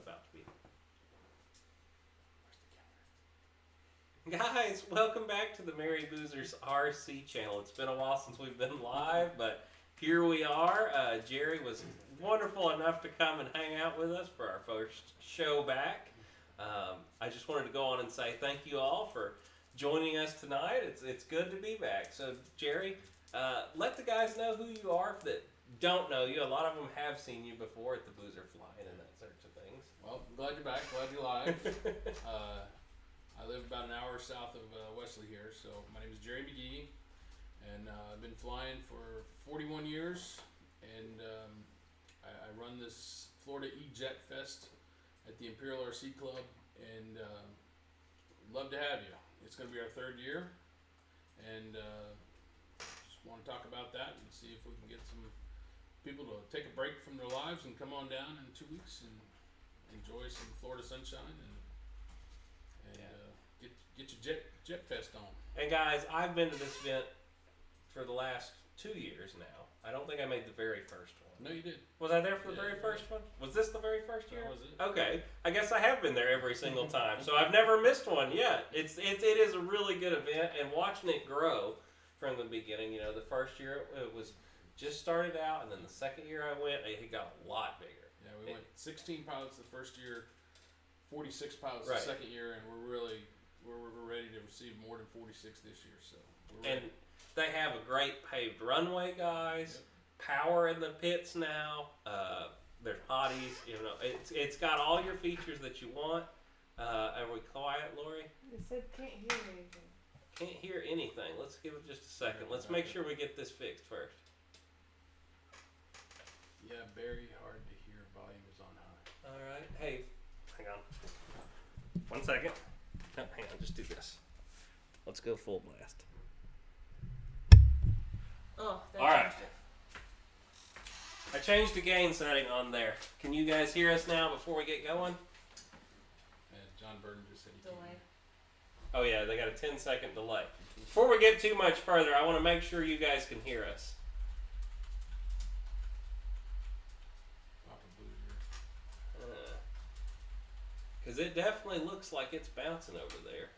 about to be. Guys, welcome back to the Merry Boozers RC channel. It's been a while since we've been live, but here we are. Jerry was wonderful enough to come and hang out with us for our first show back. I just wanted to go on and say thank you all for joining us tonight. It's good to be back. So, Jerry, let the guys know who you are that don't know you. A lot of them have seen you before at the Boozer Flying and that sorts of things. Well, I'm glad you're back. Glad you're live. I live about an hour south of Wesley here. So my name is Jerry Mcghee, and I've been flying for 41 years, and I run this Florida eJet Fest at the Imperial RC Club, and love to have you. It's going to be our third year, and just want to talk about that and see if we can get some people to take a break from their lives and come on down in 2 weeks and enjoy some Florida sunshine and get your jet fest on. And guys, I've been to this event for the last 2 years now. I don't think I made the very first one. No, you did. Was I there for the very first one? Was this the very first year? That was it. Okay, I guess I have been there every single time, so I've never missed one yet. It is a really good event, and watching it grow from the beginning. You know, the first year it was just started out, and then the second year I went, it got a lot bigger. Yeah, we went 16 pilots the first year, 46 pilots Right. the second year, and we're ready to receive more than 46 this year. So we're And ready. they have a great paved runway, guys. Yep. Power in the pits now. There's hotties. You know, it's got all your features that you want. Are we quiet, Lori? It said can't hear anything. Can't hear anything. Let's give it just a second. Let's make sure we get this fixed first. Yeah, very hard to hear. Volume is on high. All right. Hey, hang on. 1 second. No, hang on. Just do this. Let's go full blast. Oh, that All right. changed it. I changed the gain setting on there. Can you guys hear us now before we get going? And John Burton just said he Delay. Oh yeah, they got a 10-second delay. Before we get too much further, I want to make sure you guys can hear us. Papa Boozer. Because it definitely looks like it's bouncing over there.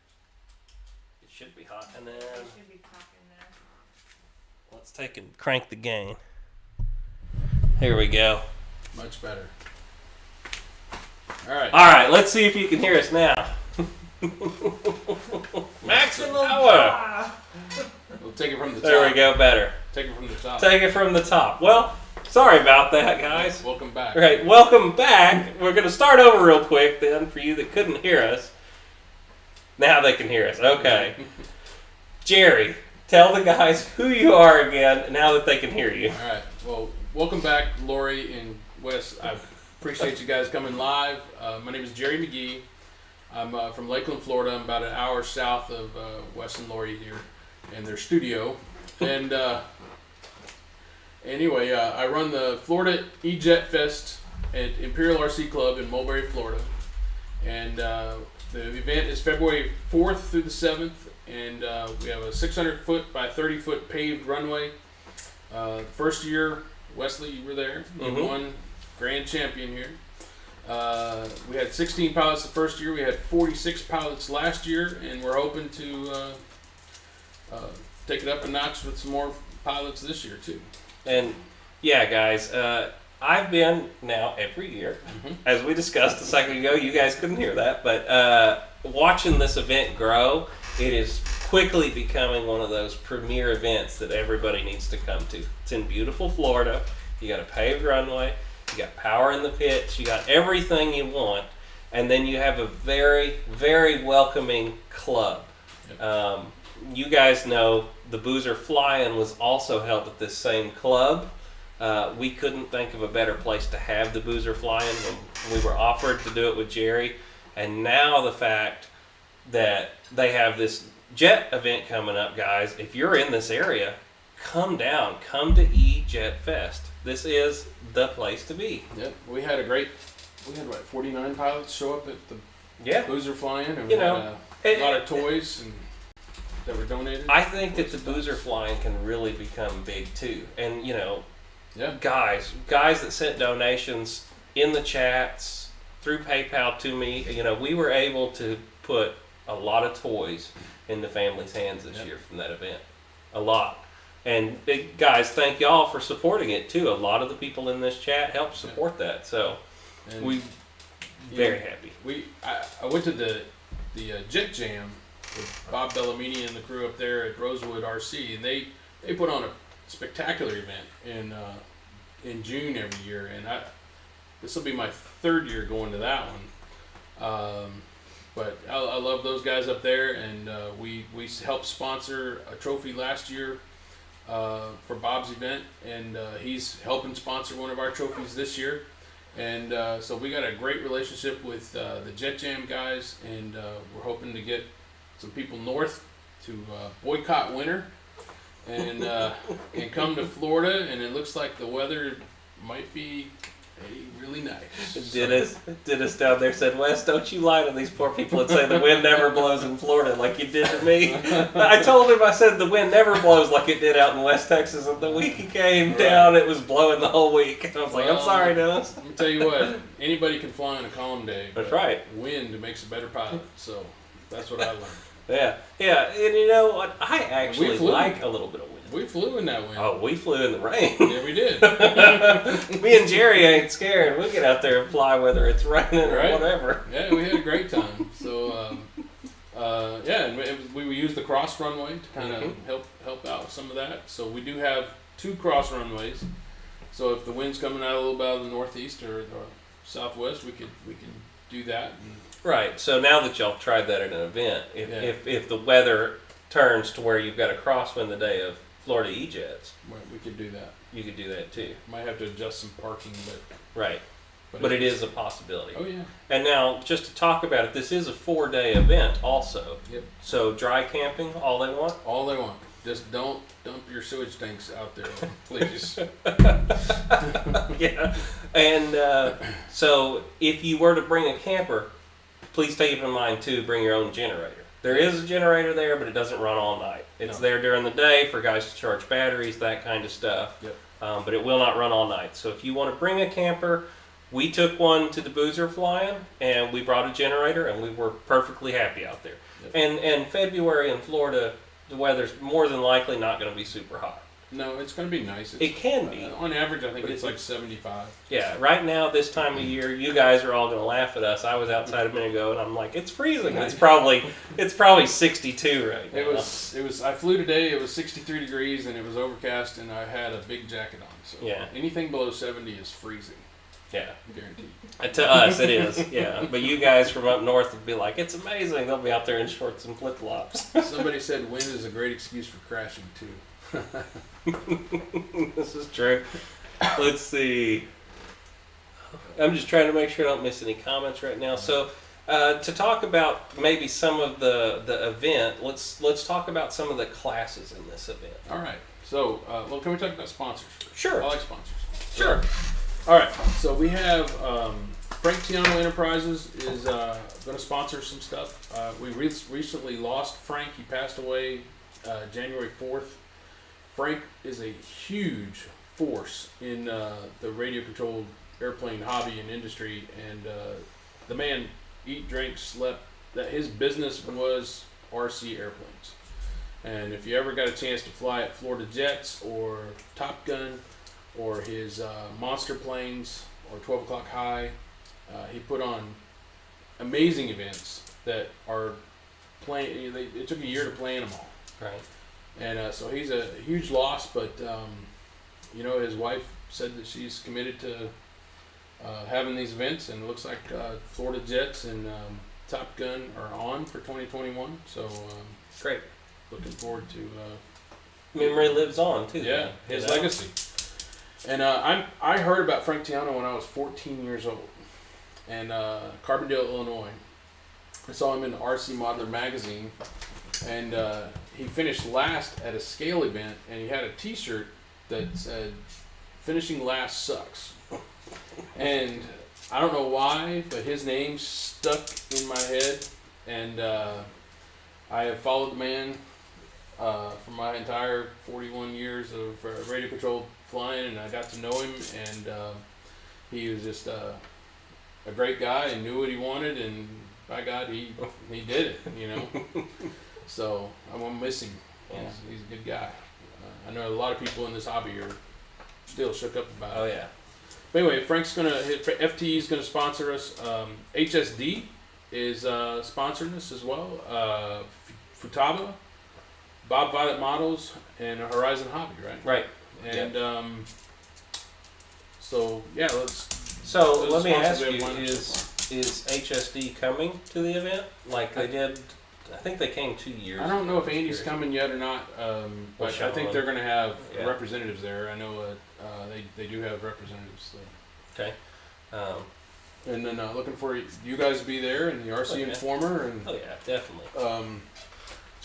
It should be hot. And then It should be talking there. let's take and crank the gain. Here we go. Much better. All right. All right, let's see if you can hear us now. Maximum power. We'll take it from the top. There we go, better. Take it from the top. Take it from the top. Well, sorry about that, guys. Welcome back. All right, welcome back. We're going to start over real quick then for you that couldn't hear us. Now they can hear us. Okay. Jerry, tell the guys who you are again now that they can hear you. All right. Well, welcome back, Lori and Wes. I appreciate you guys coming live. My name is Jerry Mcghee. I'm from Lakeland, Florida. I'm about an hour south of Wes and Lori here in their studio. And anyway, I run the Florida eJet Fest at Imperial RC Club in Mulberry, Florida. And the event is February 4th through the 7th. And we have a 600-foot by 30-foot paved runway. First year, Wesley, you were there. You won grand champion here. We had 16 pilots the first year. We had 46 pilots last year, and we're hoping to take it up a notch with some more pilots this year too. And yeah, guys, I've been now every year, as we discussed a second ago. You guys couldn't hear that, but watching this event grow, it is quickly becoming one of those premier events that everybody needs to come to. It's in beautiful Florida. You got a paved runway. You got power in the pits. You got everything you want, and then you have a very, very welcoming club. Yep. You guys know the Boozer Fly-In was also held at this same club. We couldn't think of a better place to have the Boozer Fly-In when we were offered to do it with Jerry, and now the fact that they have this jet event coming up, guys. If you're in this area, come down. Come to eJet Fest. This is the place to be. Yep. We had 49 pilots show up at the Yeah. Boozer Fly-In, and You we know, had a lot of toys and that were donated. I think that the Boozer Flying can really become big too. And you know, Yeah. guys that sent donations in the chats, through PayPal to me. We were able to put a lot of toys in the family's hands this year from that event. A lot. And guys, thank y'all for supporting it too. A lot of the people in this chat helped support that. So And we very happy. I went to the Jet Jam with Bob Bellamini and the crew up there at Rosewood RC, and they put on a spectacular event in June every year, and this will be my third year going to that one. But I love those guys up there, and we helped sponsor a trophy last year for Bob's event, and he's helping sponsor one of our trophies this year. And so we got a great relationship with the Jet Jam guys, and we're hoping to get some people north to boycott winter and come to Florida. And it looks like the weather might be really nice. Dennis down there said, "Wes, don't you lie to these poor people and say the wind never blows in Florida like you did to me." I told him, I said the wind never blows like it did out in West Texas, and the week he came down, it was blowing the whole week. And I was like, "I'm sorry, Dennis." Let me tell you what, anybody can fly on a calm day. That's right. Wind makes a better pilot, so that's what I learned. Yeah, and you know what? I actually flew. like a little bit of wind. We flew in that wind. Oh, we flew in the rain. Yeah, we did. Me and Jerry ain't scared. We'll get out there and fly whether it's raining or whatever. Yeah, we had a great time. So, and we used the cross runway to kind of help out with some of that. So we do have 2 cross runways. So if the wind's coming out a little bit out of the northeast or southwest, we can do that. Right. So now that y'all tried that at an event, if the weather turns to where you've got a crosswind the day of Florida eJets, We could do that. you could do that too. Might have to adjust some parking, but Right. But it is a possibility. Oh yeah. And now, just to talk about it, this is a 4-day event also. Yep. So dry camping, all they want? All they want. Just don't dump your sewage tanks out there, please. Yeah. And so if you were to bring a camper, please keep in mind too, bring your own generator. There is a generator there, but it doesn't run all night. It's there during the day for guys to charge batteries, that kind of stuff. Yep. But it will not run all night. So if you want to bring a camper, we took one to the Boozer flying, and we brought a generator, and we were perfectly happy out there. Yep. And February in Florida, the weather's more than likely not going to be super hot. No, it's going to be nice. It can be. On average, I think it's like 75. Yeah, right now, this time of year, you guys are all going to laugh at us. I was outside a minute ago, and I'm like, it's freezing. It's probably 62 right now. It was. I flew today. It was 63 degrees, and it was overcast, and I had a big jacket on. So anything below 70 is freezing. Yeah. Guaranteed. To us, it is. Yeah, but you guys from up north would be like, it's amazing. They'll be out there in shorts and flip flops. Somebody said wind is a great excuse for crashing too. This is true. Let's see. I'm just trying to make sure I don't miss any comments right now. So, to talk about maybe some of the event, let's talk about some of the classes in this event. All right. So, well, can we talk about sponsors first? Sure. I like sponsors. Sure. All right. So we have Frank Tiano Enterprises is going to sponsor some stuff. We recently lost Frank. He passed away January 4th. Frank is a huge force in the radio-controlled airplane hobby and industry, and the man eat, drank, slept. That his business was RC airplanes. And if you ever got a chance to fly at Florida Jets or Top Gun or his monster planes or 12 o'clock high, he put on amazing events that are playing. It took a year to plan them all. Right. And so he's a huge loss, but his wife said that she's committed to having these events, and it looks like Florida Jets and Top Gun are on for 2021. So great. Looking forward to memory lives on too. Yeah, his legacy. And I heard about Frank Tiano when I was 14 years old, and Carbondale, Illinois. I saw him in RC Modeler magazine, and he finished last at a scale event, and he had a T-shirt that said, "Finishing last sucks." And I don't know why, but his name stuck in my head, and I have followed the man for my entire 41 years of radio controlled flying, and I got to know him, and he was just a great guy and knew what he wanted, and by God, he did it. So I'm gonna miss him. He's a good guy. I know a lot of people in this hobby are still shook up about it. Oh yeah. But anyway, FTE's gonna sponsor us. HSD is sponsoring us as well. Futaba, Bob Violet Models, and Horizon Hobby, right? Right. And so yeah, So let me sponsors ask we have you: one. is HSD coming to the event like they did? I think they came 2 years. I don't know if ago. Andy's coming yet or not, but I think they're going to have Yeah. representatives there. I know they do have representatives. So. Okay. And then looking for you guys to be there, and the RC Okay. Informer, and Oh yeah, definitely. so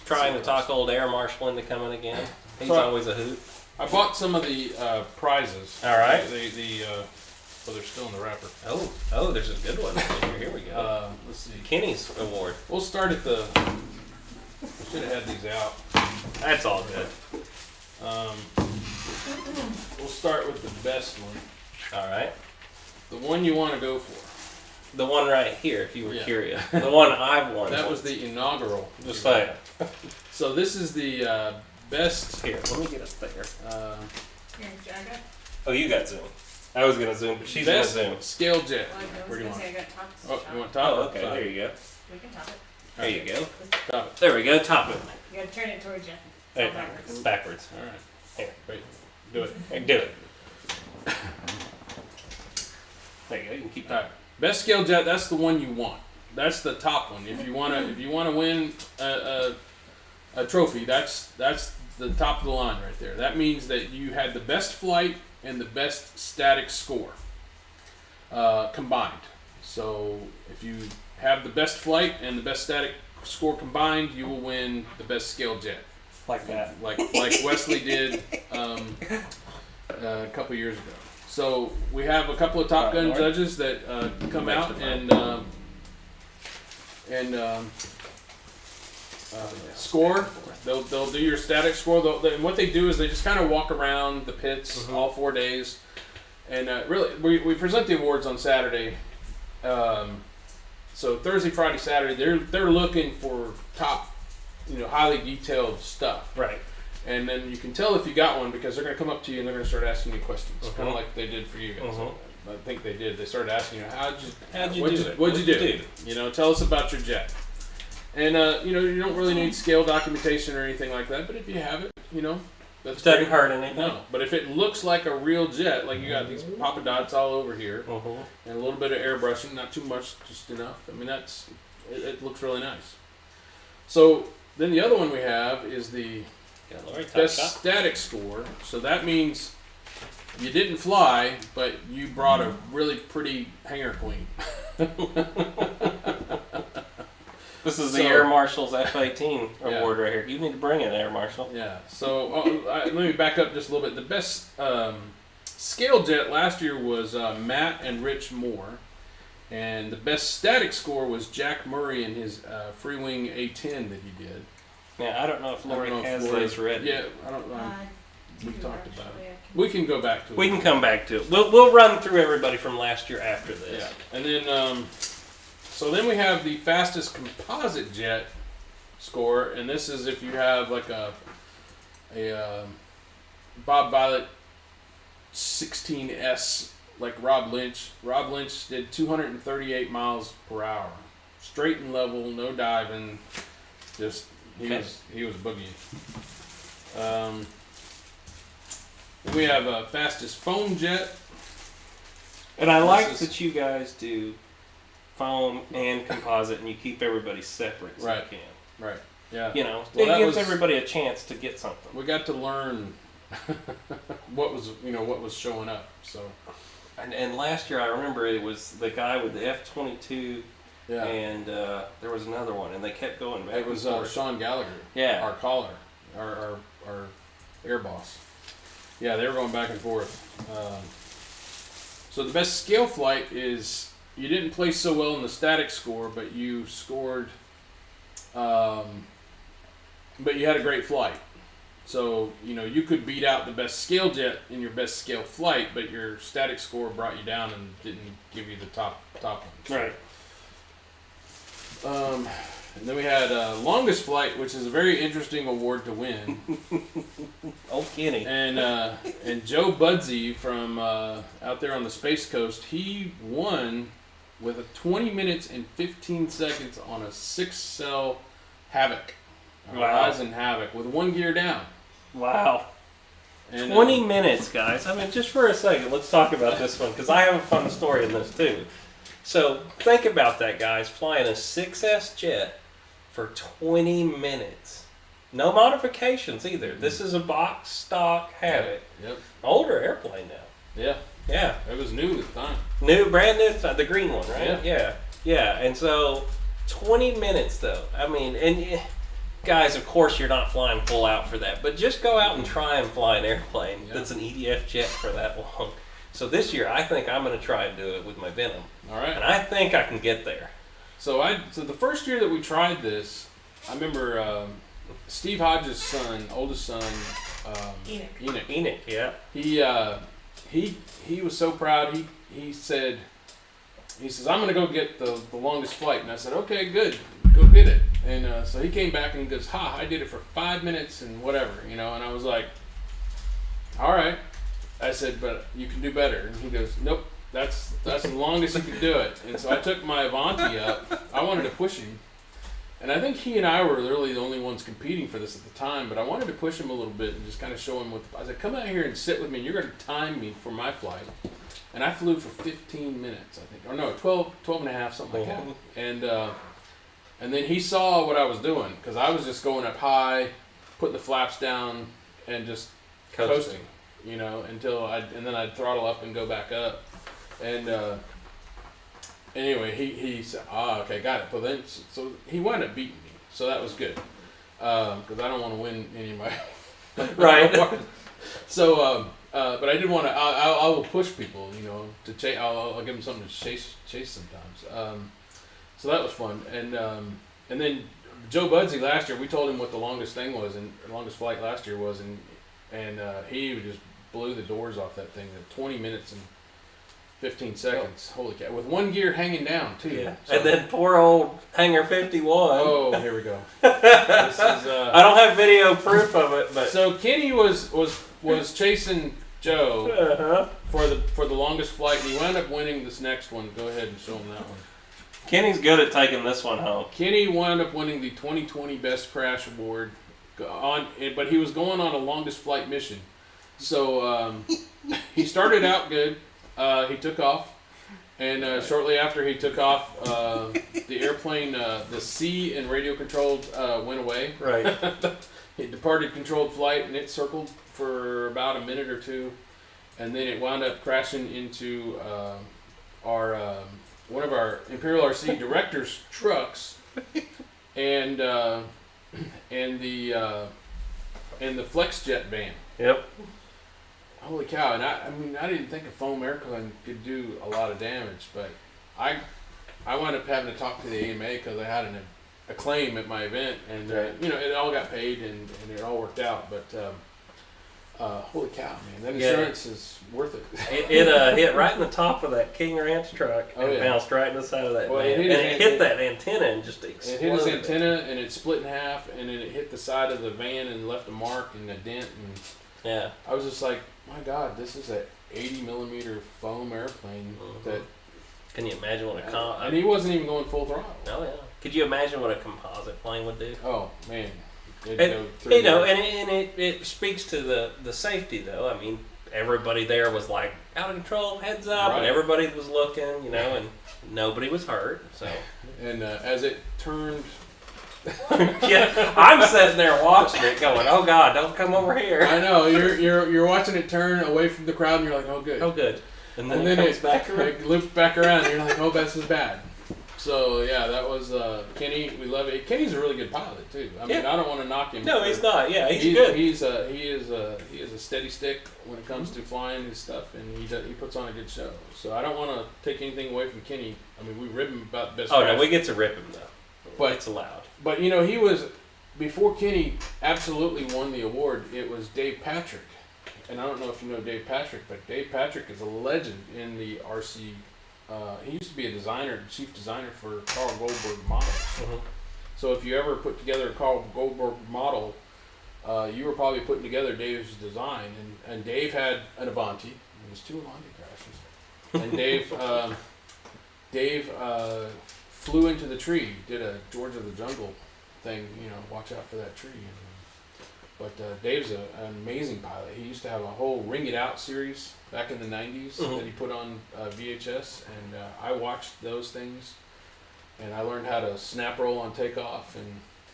Trying to talk old Air Marshal into coming again. He's So always a hoot. I bought some of the prizes. All right. Well, they're still in the wrapper. Oh, there's a good one. Here we go. Let's see. Kenny's award. We'll start at the. I should have had these out. That's all good. We'll start with the best one. All right. The one you want to go for. The one right here, if you were Yeah. curious. The one I've won. That was the inaugural. Just saying. So this is the best. Here, let me get up there. Your jacket? Oh, you got Zoom. I was gonna Zoom, but she's Best gonna Zoom. scale jet. Well, I Where do you was want? gonna say I got top to Oh, shop. you want top? Oh, or okay. side? There you go. We can top it. There you go. Top it. There we go. Top it. You gotta turn it towards you. There, It's all backwards. backwards. All right. Here. Wait. Do it. Here, do it. There you go. You can keep All right. Best scale jet. That's the one you want. That's the top one. If you wanna win a trophy, that's the top of the line right there. That means that you had the best flight and the best static score combined. So if you have the best flight and the best static score combined, you will win the best scale jet, like that. like Wesley did a couple years ago. So we have a couple of Top Gun Lord. judges that come Makes out the and score. They'll do your static score. And what they do is they just kind of walk around the pits Mhm. all 4 days, and really we present the awards on Saturday. So Thursday, Friday, Saturday, they're looking for top, highly detailed stuff. Right. And then you can tell if you got one because they're going to come up to you and they're going to start asking you questions, kind Mhm. of like they did for you guys. Mhm. I think they did. They started asking you, How'd you what'd do you, it? What'd you do? Tell us about your jet. And you don't really need scale documentation or anything like that, but if you have it, that's It doesn't great. hurt anything. No, but if it looks like a real jet, like you got these Papa Dots all over here, Mhm. and a little bit of airbrushing, not too much, just enough. I mean, it looks really nice. So then the other one we have is the Got the right top best shot. static score. So that means you didn't fly, but you brought a really pretty hangar queen. This is the So- Air Marshal's F-18 Yeah. award right here. You need to bring it, Air Marshal. Yeah. So let me back up just a little bit. The best scale jet last year was Matt and Rich Moore, and the best static score was Jack Murray and his free wing A10 that he did. Now I don't know if I don't Lori know if has Lori- those ready. Yeah, I don't. We do talked about actually, it. I can- We can go back to it. We can come back to it. We'll run through everybody from last year after this. Yeah, and then so then we have the fastest composite jet score, and this is if you have like a Bob Violet 16S like Rob Lynch. Rob Lynch did 238 miles per hour, straight and level, no diving, just he Okay. was boogie. Then we have fastest foam jet. And I like This is- that you guys do foam and composite, and you keep everybody separate so Right. you can. Right. Yeah. It that gives was- everybody a chance to get something. We got to learn what was showing up. So And last year I remember it was the guy with the F-22, yeah, and there was another one, and they kept going back. it was and forth. Sean Gallagher, Yeah. our caller, our air boss. Yeah, they were going back and forth. So the best scale flight is you didn't place so well in the static score, but you scored. But you had a great flight. So, you could beat out the best scale jet in your best scale flight, but your static score brought you down and didn't give you the top one. Right. And then we had longest flight, which is a very interesting award to win. Old Kenny. And Joe Budsey from out there on the Space Coast, he won with a 20 minutes and 15 seconds on a 6-cell Havoc. Wow. Horizon Havoc with 1 gear down. Wow. And, 20 minutes, guys. I mean, just for a second, let's talk about this one, because I have a fun story in this, too. So, think about that, guys. Flying a 6S jet for 20 minutes. No modifications, either. This is a box stock Havoc. Yep. Older airplane now. Yeah. Yeah. It was new at the time. Brand new, the green one, right? Yeah. And so, 20 minutes, though. I mean, guys, of course, you're not flying full out for that, but just go out and try and fly an airplane that's an EDF jet for that long. So this year, I think I'm going to try and do it with my Venom. All right. And I think I can get there. So the first year that we tried this, I remember Steve Hodges' son, oldest son, Enoch. Yeah. He was so proud. He says, I'm going to go get the longest flight. And I said, okay, good. Go get it. And so he came back and he goes, I did it for 5 minutes and whatever, and I was like, all right. I said, but you can do better. And he goes, nope, that's the longest you can do it. And so I took my Avanti up. I wanted to push him. And I think he and I were really the only ones competing for this at the time, but I wanted to push him a little bit and just kind of show him I said, come out here and sit with me, and you're going to time me for my flight. And I flew for 15 minutes, I think. Or no, 12 and a half, something like that. And then he saw what I was doing, because I was just going up high, putting the flaps down, and just coasting, and then I'd throttle up and go back up. And anyway, he said, okay, got it. But then, so he wound up beating me, so that was good, because I don't want to win any of my right. So, but I did want to. I will push people, to chase. I'll give them something to chase sometimes. So that was fun, and then Joe Budsey last year, we told him what the longest thing was, and longest flight last year was, and he just blew the doors off that thing at 20 minutes and 15 seconds. Holy cow! With 1 gear hanging down too. Yeah. So, and then poor old Hangar 51. Oh, here we go. This is, I don't have video proof of it, but so Kenny was chasing Joe for the longest flight, and he wound up winning this next one. Go ahead and show him that one. Kenny's good at taking this one home. Kenny wound up winning the 2020 Best Crash Award, but he was going on a longest flight mission. So he started out good. He took off, and shortly after he took off, the airplane, the C and radio controlled went away. Right. It departed controlled flight, and it circled for about a minute or two, and then it wound up crashing into our one of our Imperial RC director's trucks, and the FlexJet van. Yep. Holy cow! And I didn't think a foam airplane could do a lot of damage, but I wound up having to talk to the AMA because I had a claim at my event, and it all got paid and it all worked out. But holy cow, man! That insurance is worth it. It hit right in the top of that King Ranch truck and bounced right in the side of that van. It hit that antenna and just exploded. It hit his antenna and it split in half, and then it hit the side of the van and left a mark and a dent. And yeah, I was just like, my God, this is a 80mm foam airplane. That. Can you imagine what a and he wasn't even going full throttle. Oh yeah. Could you imagine what a composite plane would do? Oh man. It speaks to the safety though. I mean, everybody there was like out of control, heads up, and everybody was looking, and nobody was hurt. So. And as it turned. Yeah, I'm sitting there watching it, going, "Oh God, don't come over here." I know you're watching it turn away from the crowd, and you're like, "Oh good, oh good," and then it comes back around. It loops back around, and you're like, "Oh, this is bad." So yeah, that was Kenny. We love it. Kenny's a really good pilot too. I mean, I don't want to knock him. No, he's not. Yeah, he's good. He is a steady stick when it comes to flying his stuff, and he puts on a good show. So I don't want to take anything away from Kenny. I mean, we rib him about best. Oh no, we get to rip him though. But it's allowed. But he was before Kenny absolutely won the award, it was Dave Patrick. And I don't know if you know Dave Patrick, but Dave Patrick is a legend in the RC. He used to be a designer, chief designer for Carl Goldberg models. So if you ever put together a Carl Goldberg model, you were probably putting together Dave's design. And Dave had an Avanti. It was 2 Avanti crashes. And Dave flew into the tree, did a George of the Jungle thing, watch out for that tree. But Dave's an amazing pilot. He used to have a whole Ring It Out series back in the 90s that he put on VHS, and I watched those things, and I learned how to snap roll on takeoff and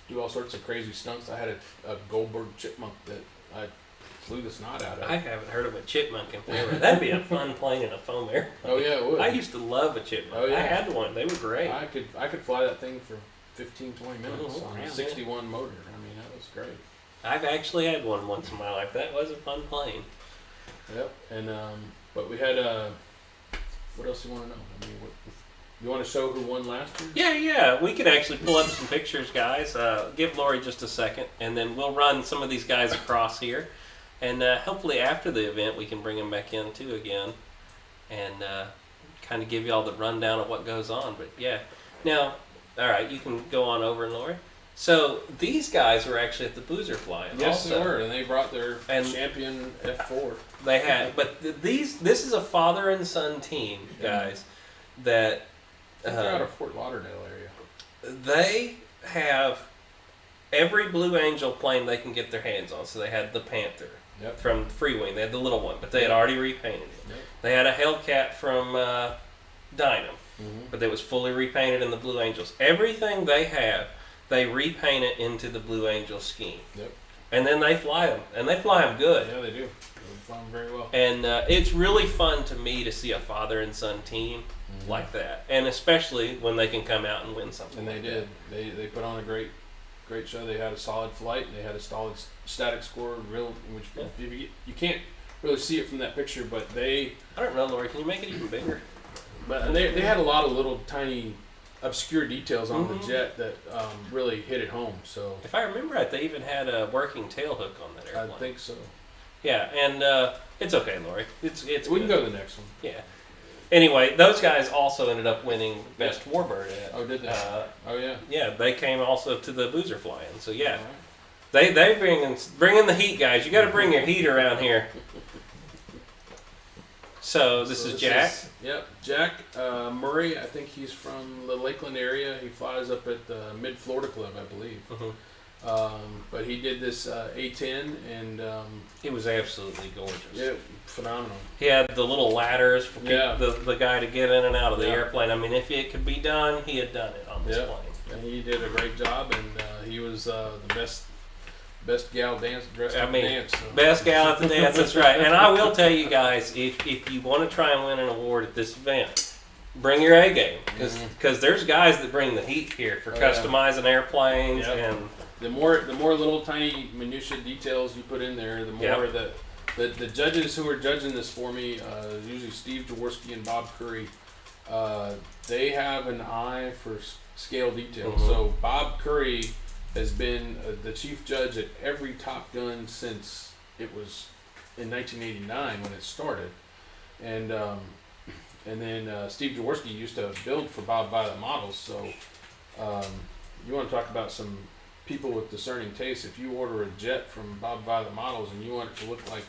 do all sorts of crazy stunts. I had a Goldberg chipmunk that I flew the snot out of. I haven't heard of a chipmunk in forever. That'd be a fun plane in a foam airplane. Oh yeah, it would. I used to love a chipmunk. Oh, yeah. I had one. They were great. I could fly that thing for 15, 20 minutes on a yeah. 61 motor. I mean, that was great. I've actually had one once in my life. That was a fun plane. Yep. And but we had what else you want to know? I mean, you want to show who won last year? Yeah. We can actually pull up some pictures, guys. Give Lori just a second, and then we'll run some of these guys across here. And hopefully after the event, we can bring them back in too again, and kind of give you all the rundown of what goes on. But yeah, now, all right, you can go on over, Lori. So these guys were actually at the Boozer Flying. Yes, also. they were, and they brought their And champion F4. They had, but this is a father and son team, guys, that They're out of Fort Lauderdale area. they have every Blue Angel plane they can get their hands on. So they had the Panther from Freewing. They had the little one, but they had already repainted it. Yep. They had a Hellcat from Dynam, but it was fully repainted in the Blue Angels. Everything they have, they repaint it into the Blue Angel scheme. Yep. And then they fly them, and they fly them good. Yeah, they do. They fly them very well. And it's really fun to me to see a father and son team like that, and especially when they can come out and win something. And they like did. that. They put on a great show. They had a solid flight. They had a solid static score. Which you can't really see it from that picture, but I don't know, Lori. Can you make it even bigger? But they had a lot of little tiny obscure details on the jet that really hit it home. So If I remember right, they even had a working tail hook on that I airplane. think so. Yeah, and it's okay, Lori. It's We good. can go to the next one. Yeah. Anyway, those guys also ended up winning Best Warbird at. Oh, did they? Oh yeah. Yeah, they came also to the Boozer Flying. So yeah, All right. they bring in the heat, guys. You got to bring your heat around here. So this is Jack. Jack Murray. I think he's from the Lakeland area. He flies up at the Mid Florida Club, I believe. But he did this A10, and It was absolutely gorgeous. yeah, phenomenal. He had the little ladders for Yeah. the guy to get in and out of the Yeah. airplane. I mean, if it could be done, he had done it on this Yeah. plane. And he did a great job, and he was the best gal dressed up to dance. So. Best gal at the dance, that's right. And I will tell you guys, if you want to try and win an award at this event, bring your A game, because there's guys that bring the heat here for customizing airplanes and. The more little tiny minutia details you put in there, the more that the judges who are judging this for me, usually Steve Jaworski and Bob Curry, they have an eye for scale detail. So Bob Curry has been the chief judge at every Top Gun since it was in 1989 when it started, and then Steve Jaworski used to build for Bob Violet Models. So you want to talk about some people with discerning taste. If you order a jet from Bob Violet Models and you want it to look like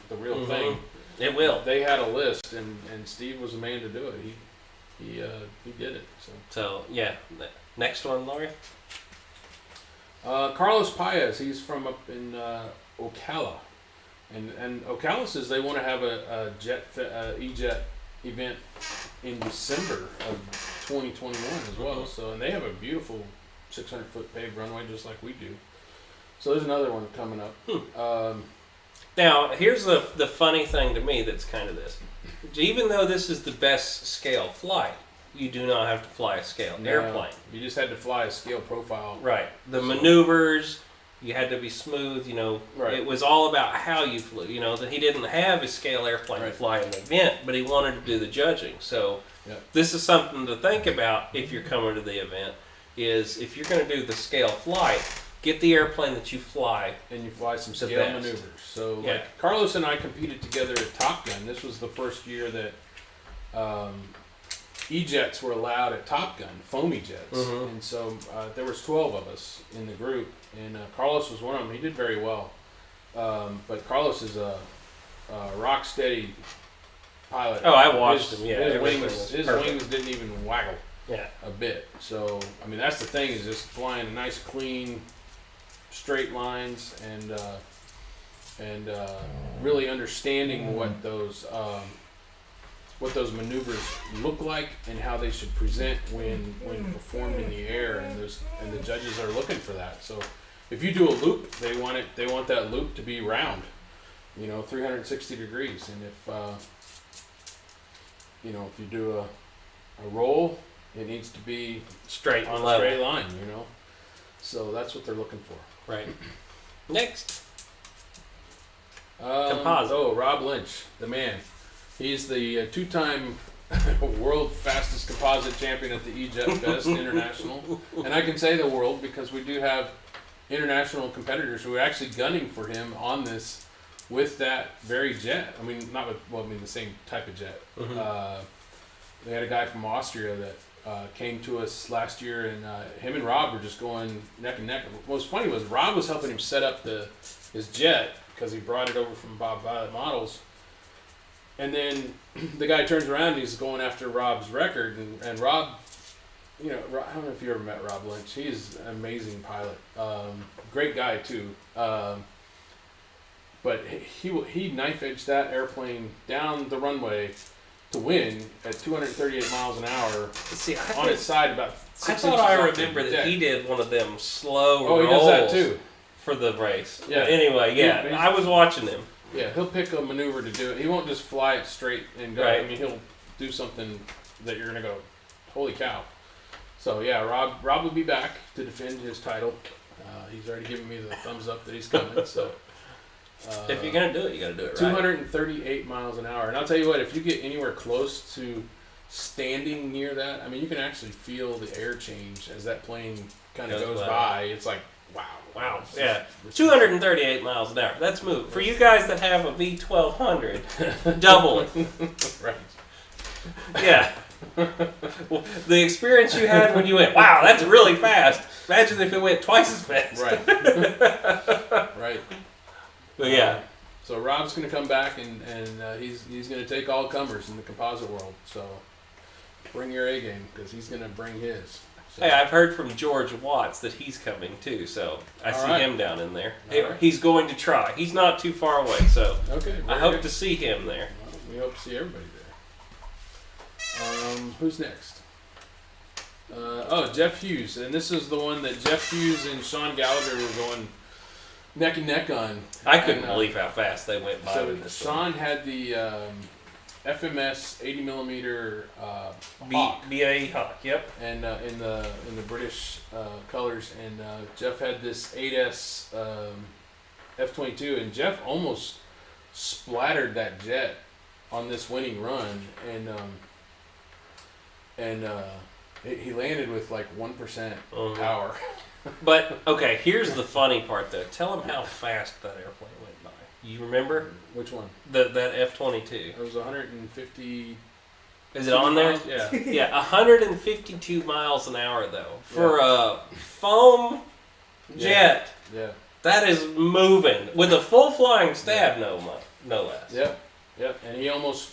the real thing, it will. They had a list, and Steve was the man to do it. He did it. So yeah, next one, Lori. Carlos Paez, he's from up in Ocala, and Ocala says they want to have a eJet event in December of 2021 as well. So, and they have a beautiful 600-foot paved runway just like we do. So there's another one coming up. Now, here's the funny thing to me that's kind of this. Even though this is the best scale flight, you do not have to fly a scale airplane. You just had to fly a scale profile. Right. The maneuvers, you had to be smooth, Right. It was all about how you flew. That he didn't have a scale airplane to fly in the event, but he wanted to do the judging. So this is something to think about if you're coming to the event, is if you're going to do the scale flight, get the airplane that you fly. and you fly some The scale best. maneuvers. So Yeah. like Carlos and I competed together at Top Gun. This was the first year that eJets were allowed at Top Gun, foamy jets. Mhm. And so there was 12 of us in the group, and Carlos was one of them. He did very well. But Carlos is a rock steady pilot. Oh, I watched him. Yeah, his everything wings, was his perfect. wings didn't even waggle Yeah. a bit. So I mean, that's the thing, is just flying nice, clean, straight lines, and really understanding what those maneuvers look like and how they should present when performed in the air, and the judges are looking for that. So if you do a loop, they want that loop to be round, 360 degrees, and if you do a roll, it needs to be Straight on and a level. straight line, so that's what they're looking for. Right. Next. Composite. Oh, Rob Lynch, the man. He's the two-time world fastest composite champion at the eJet Fest International. And I can say the world because we do have international competitors who are actually gunning for him on this with that very jet. I mean, not with, the same type of jet. Mhm. We had a guy from Austria that came to us last year, and him and Rob were just going neck and neck. What was funny was Rob was helping him set up his jet because he brought it over from Bob Violet Models. And then the guy turns around and he's going after Rob's record, and Rob, I don't know if you ever met Rob Lynch. He's an amazing pilot, great guy too. But he knife edged that airplane down the runway to win at 238 miles an hour See, on its side about I 6 thought inches I off the remember that deck. he did one of them slow Oh, he rolls does that too. for the race. Yeah. But anyway, yeah, He- I was watching him. Yeah, he'll pick a maneuver to do it. He won't just fly it straight and go. Right. I mean, he'll do something that you're gonna go, holy cow. So yeah, Rob will be back to defend his title. He's already given me the thumbs up that he's coming. So If you're gonna do it, you gotta do it right. 238 miles an hour, and I'll tell you what, if you get anywhere close to standing near that, I mean, you can actually feel the air change as that plane kind of Goes goes by. by. It's like, wow. Wow, This is- yeah. this is- 238 miles an hour. That's smooth. For you guys that have a V1200, double it. Right. Yeah. Well, the experience you had when you went, wow, that's really fast. Imagine if it went twice as fast. Right. Right. But yeah. So Rob's going to come back, and he's going to take all comers in the composite world. So bring your A game, because he's going to bring his. So, Hey, I've heard from George Watts that he's coming too, so I All see right. him down in there. All right. He's going to try. He's not too far away, so okay. I very hope good. to see him there. Well, we hope to see everybody there. Who's next? Jeff Hughes, and this is the one that Jeff Hughes and Sean Gallagher were going neck and neck on. I couldn't And, believe how fast they went by So with this one. Sean had the FMS 80 millimeter Hawk, BAE Hawk, yep. and in the British colors, and Jeff had this 8S F-22, and Jeff almost splattered that jet on this winning run, and he landed with like 1% Mhm. power. But okay, here's the funny part though. Tell him how fast that airplane went by. You remember Which one? that F-22? It was 150. Is it on there? miles? Yeah. Yeah, 152 miles an hour though for a foam Yeah. jet. Yeah. That is moving with a full flying stab, no less. Yep. Yep. And he almost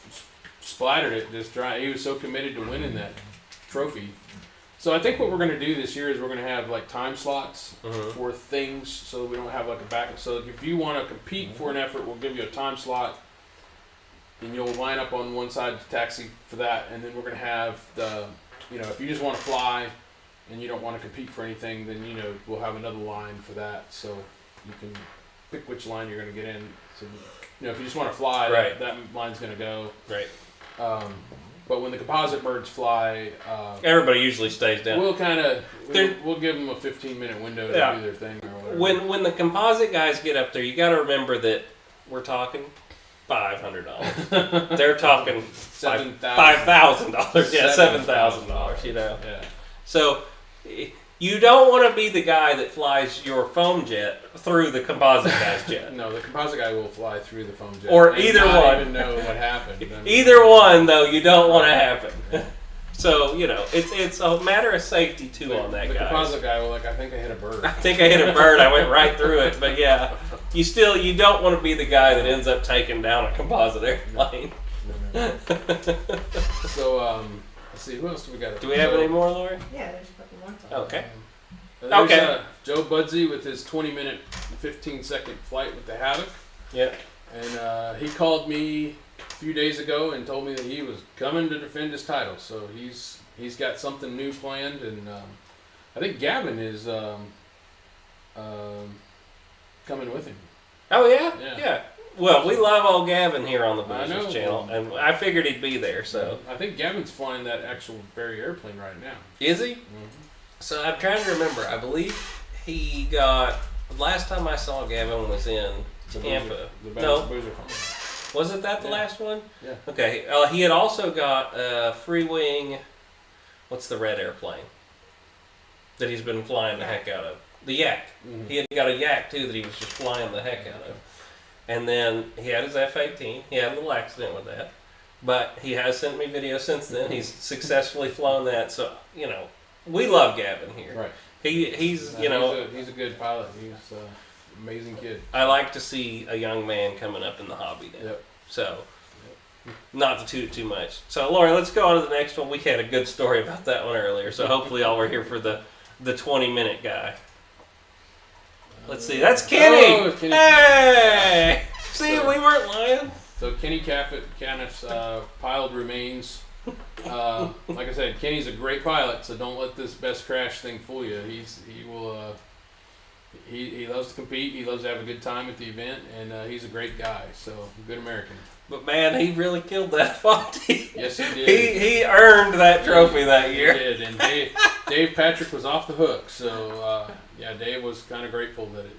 splattered it just dry. He was so committed to winning that trophy. So I think what we're going to do this year is we're going to have like time slots Mhm. for things, so we don't have like a backup. So if you want to compete for an effort, we'll give you a time slot, and you'll line up on one side to taxi for that, and then we're going to have the, if you just want to fly and you don't want to compete for anything, then we'll have another line for that, so you can pick which line you're going to get in. So if you just want to fly, Right. that line's going to go. Right. But when the composite birds fly, Everybody usually stays down. we'll kind of They're- we'll give them a 15-minute window to Yeah. do their thing or whatever. When the composite guys get up there, you got to remember that we're talking $500. They're talking $5,000. Yeah, $7,000. Yeah. So You don't want to be the guy that flies your foam jet through the composite guy's jet. No, the composite guy will fly through the foam jet. Or and either not one. even know what happened. I mean, Either one, though, you don't want to happen. So, it's a matter of safety, too, on that the guy. composite guy will I think I hit a bird. I think I hit a bird. I went right through it. But, yeah, you don't want to be the guy that ends up taking down a composite airplane. No. So, let's see, who else do we got? Do we have any more, Lori? Yeah, there's a couple more. Okay. There's, Okay. Joe Budsey with his 20-minute, 15-second flight with the Havoc. Yeah. And he called me a few days ago and told me that he was coming to defend his title. So he's got something new planned, and I think Gavin is coming with him. Oh, yeah? Yeah. Yeah. Well, we love old Gavin here on the I know. Boozers channel, and I figured he'd be there, so. I think Gavin's flying that actual very airplane right now. Is he? Mm-hmm. So I'm trying to remember. I believe he got. Last time I saw Gavin was in Tampa. No. Boozer phone. Wasn't that the Yeah. last one? Yeah. Okay. He had also got a free wing. What's the red airplane that he's been flying the heck out of? The Yak. Mhm. He had got a Yak too that he was just flying the heck out of. And then he had his F-18. He had a little accident with that, but he has sent me videos since then. He's successfully flown that. So we love Gavin here. Right. He's he's a good pilot. He's an amazing kid. I like to see a young man coming up in the hobby now. Yep. So, not to toot it too much. So, Lori, let's go on to the next one. We had a good story about that one earlier. So, hopefully, y'all were here for the 20-minute guy. Let's see. That's Kenny. Oh, Kenny. Hey! See, we weren't lying. So Kenny Caniff's piled remains. Like I said, Kenny's a great pilot, so don't let this best crash thing fool you. He loves to compete. He loves to have a good time at the event, and he's a great guy. So good American. But man, he really killed that fight. Yes, he did. He earned that trophy that year. He did, and Dave Patrick was off the hook. So yeah, Dave was kind of grateful that it.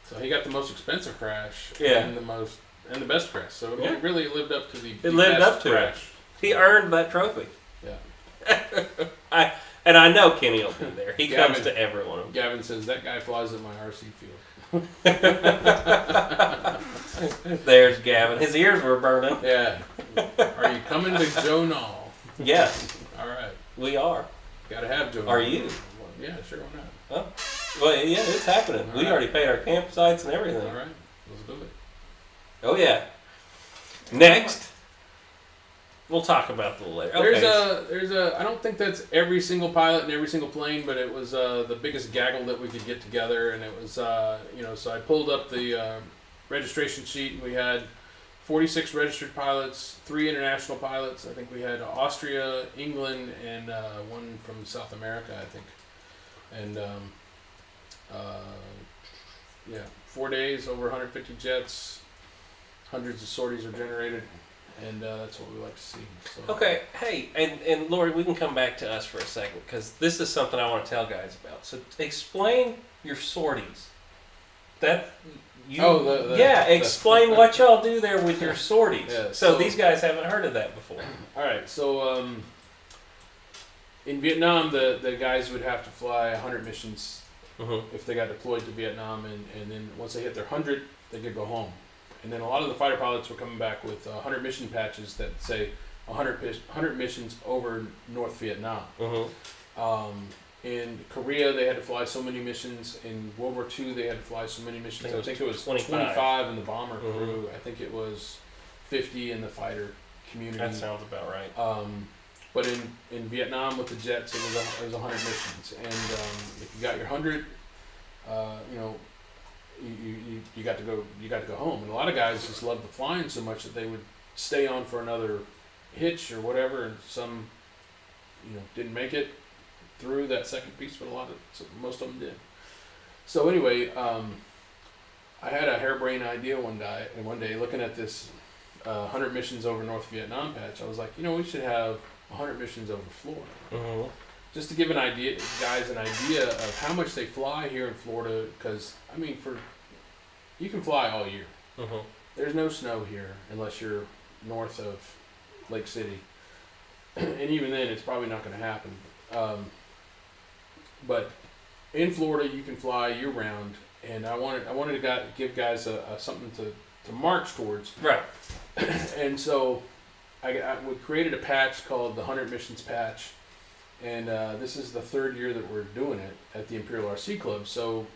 So he got the most expensive crash. Yeah. And the best crash. So Yeah. it really lived up to the. It lived best up to it. crash. He earned that trophy. Yeah. And I know Kenny will be there. He Gavin- comes to every one of them. Gavin says that guy flies at my RC field. There's Gavin. His ears were burning. Yeah. Are you coming to Joe Nall? Yes, All right. we are. Got to have Joe. Are Nall. you? Yeah, sure. Why not? Well, yeah, it's happening. We Alright. already paid our campsites and everything. All right. Let's do it. Oh yeah. Next, we'll talk about the later. Okay. There's a. I don't think that's every single pilot and every single plane, but it was the biggest gaggle that we could get together, and it was So I pulled up the registration sheet, and we had 46 registered pilots, 3 international pilots. I think we had Austria, England, and one from South America, I think. And 4 days, over 150 jets, hundreds of sorties were generated, and that's what we like to see. So. Okay, hey, and Lori, we can come back to us for a second because this is something I want to tell guys about. So explain your sorties. That you. Oh, explain what y'all do there with your sorties. Yeah, so so- these guys haven't heard of that before. All right, so in Vietnam, the guys would have to fly 100 missions Mm-hmm. if they got deployed to Vietnam, and then once they hit their 100, they could go home. And then a lot of the fighter pilots were coming back with 100 mission patches that say 100 missions over North Vietnam. Mm-hmm. In Korea, they had to fly so many missions. In World War II, they had to fly so many missions. I think it was 25 in the bomber Mhm. crew. I think it was 50 in the fighter community. That sounds about right. But in Vietnam with the jets, it was 100 missions, and if you got your 100, you got to go home. And a lot of guys just loved the flying so much that they would stay on for another hitch or whatever, and some didn't make it through that second piece, but most of them did. So anyway, I had a harebrained idea one day looking at this 100 missions over North Vietnam patch. I was like, we should have 100 missions over Florida. Mm-hmm. Just to give an idea of how much they fly here in Florida, because you can fly all year. Mm-hmm. There's no snow here unless you're north of Lake City, and even then, it's probably not going to happen. but in Florida you can fly year round, and I wanted to give guys something to march towards. Right. And so we created a patch called the 100 Missions patch, and this is the 3rd year that we're doing it at the Imperial RC Club. So,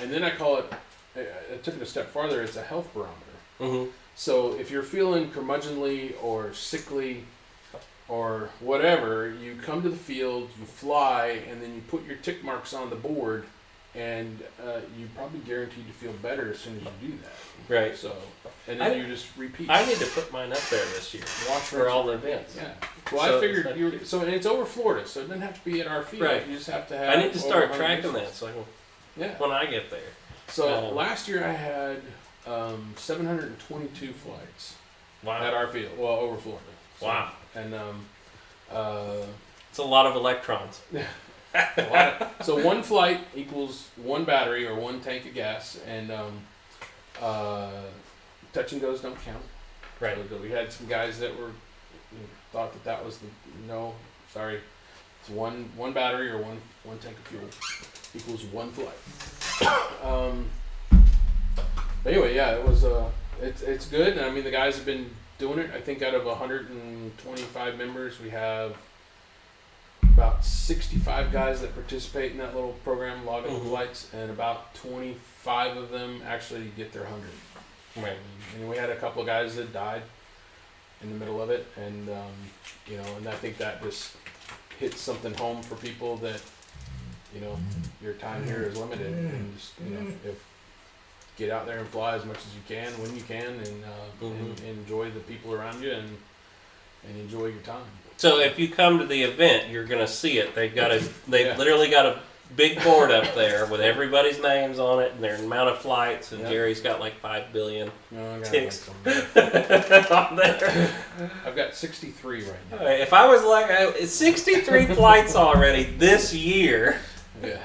and then I took it a step farther. It's a health barometer. Mm-hmm. So if you're feeling curmudgeonly or sickly or whatever, you come to the field, you fly, and then you put your tick marks on the board, and you probably guaranteed to feel better as soon as you do that. Right. So, and then you just repeat. I need to put mine up there this year. Watch for all the events. Yeah. Well, I figured and it's over Florida, so it doesn't have to be at our field. Right. You just have to have. I need to start 100 tracking missions. that so I can, Yeah. when I get there. So last year I had 722 flights Wow. at our field. Well, over Florida. So, Wow. And It's a lot of electrons. so one flight equals one battery or one tank of gas, and touch and goes don't count. Right. So we had some guys that were thought that was sorry. It's one battery or one tank of fuel equals one flight. But anyway, yeah, it was it's good, and I mean the guys have been doing it. I think out of 125 members, we have about 65 guys that participate in that little program, log in the flights, and about 25 of them actually get their 100. Right. And we had a couple of guys that died in the middle of it, and and I think that just hits something home for people that your time here is limited, and just if get out there and fly as much as you can when you can, and enjoy the people around you, and enjoy your time. So if you come to the event, you're gonna see it. They've literally got a big board up there with everybody's names on it and their amount of flights. And Jerry's got like 5 billion ticks on there. I've got 63 right now. If I was like 63 flights already this year. Yeah.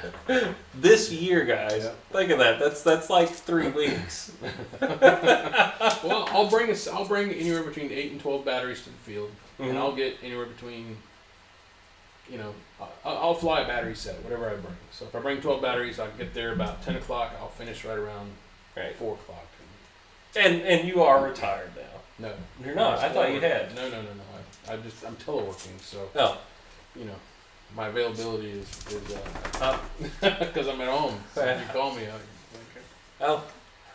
This year, guys. Yeah. Think of that. That's like 3 weeks. Well, I'll bring anywhere between 8 and 12 batteries to the field, and I'll get anywhere between, I'll fly a battery set, whatever I bring. So if I bring 12 batteries, I'll get there about 10 o'clock. I'll finish right around 4 o'clock. And you are retired now. No, you're not. I thought you had. No. I'm teleworking, so my availability is because I'm at home. So if you call me, oh,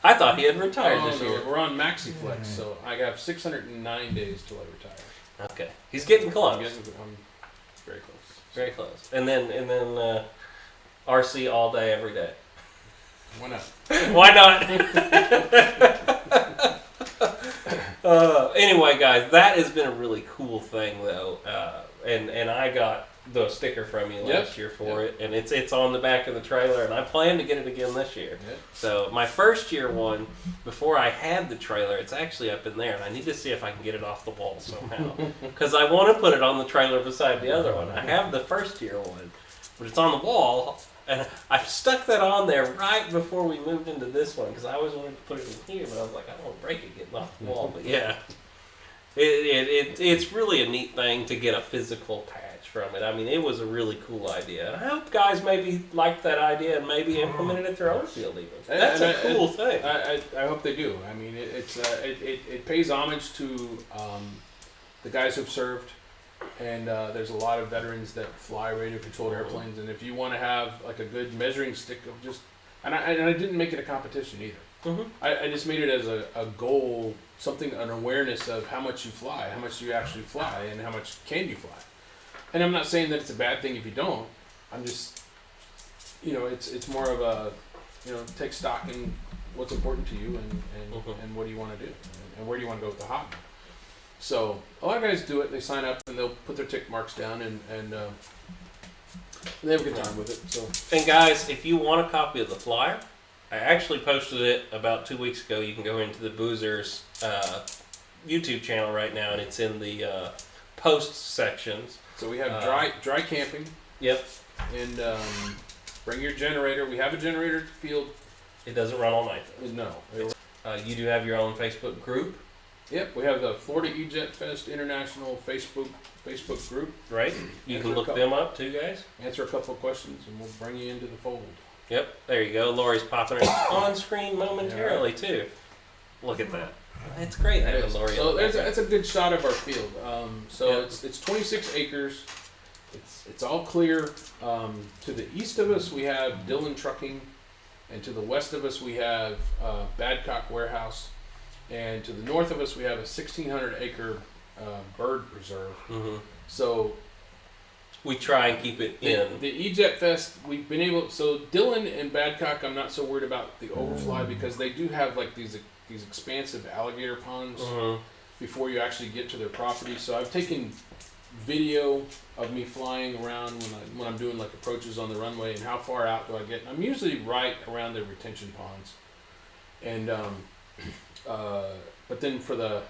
I thought he had retired this year. We're on MaxiFlex, so I have 609 days till I retire. Okay, he's getting close. I'm very close. Very close. And then RC all day, every day. Why not? Why not? Anyway, guys, that has been a really cool thing, though, and I got the sticker from you last year for it, and it's on the back of the trailer, and I plan to get it again this year. Yep. So my first year one, before I had the trailer, it's actually up in there, and I need to see if I can get it off the wall somehow, because I want to put it on the trailer beside the other one. I have the first year one, but it's on the wall, and I stuck that on there right before we moved into this one, because I always wanted to put it in here, but I was like, I don't want to break it getting off the wall. But yeah, it's really a neat thing to get a physical patch from it. I mean, it was a really cool idea. And I hope guys maybe liked that idea and maybe implemented it at their own field even. That's a cool thing. I hope they do. I mean, it pays homage to the guys who've served, and there's a lot of veterans that fly radio-controlled airplanes. And if you want to have like a good measuring stick of just, and I didn't make it a competition either. I just made it as a goal, an awareness of how much you fly, how much you actually fly, and how much can you fly. And I'm not saying that it's a bad thing if you don't. I'm just, it's more of a, take stock in what's important to you and what do you want to do and where do you want to go with the hobby. So a lot of guys do it. They sign up and they'll put their tick marks down and they have a good time with it. So. And guys, if you want a copy of the flyer, I actually posted it about 2 weeks ago. You can go into the Boozers YouTube channel right now, and it's in the posts sections. So we have dry camping. Yep. And bring your generator. We have a generator at the field. It doesn't run all night, though. No. You do have your own Facebook group. Yep, we have the Florida eJet Fest International Facebook group. Right? You Answer can a look couple- them up too, guys. Answer a couple of questions, and we'll bring you into the fold. Yep, there you go. Lori's popping it on screen momentarily too. Look at that. It's great That having is. Lori. So on there's there. that's a good shot of our field. So Yep. it's 26 acres. It's all clear. To the east of us we have Dillon Trucking, and to the west of us we have Badcock Warehouse, and to the north of us we have a 1,600 acre bird preserve. Mhm. So We try and keep it in. the eJet Fest, we've been able. So Dillon and Badcock, I'm not so worried about the overfly because they do have like these expansive alligator ponds Mhm. before you actually get to their property. So I've taken video of me flying around when I'm doing like approaches on the runway and how far out do I get. I'm usually right around their retention ponds, and but then for the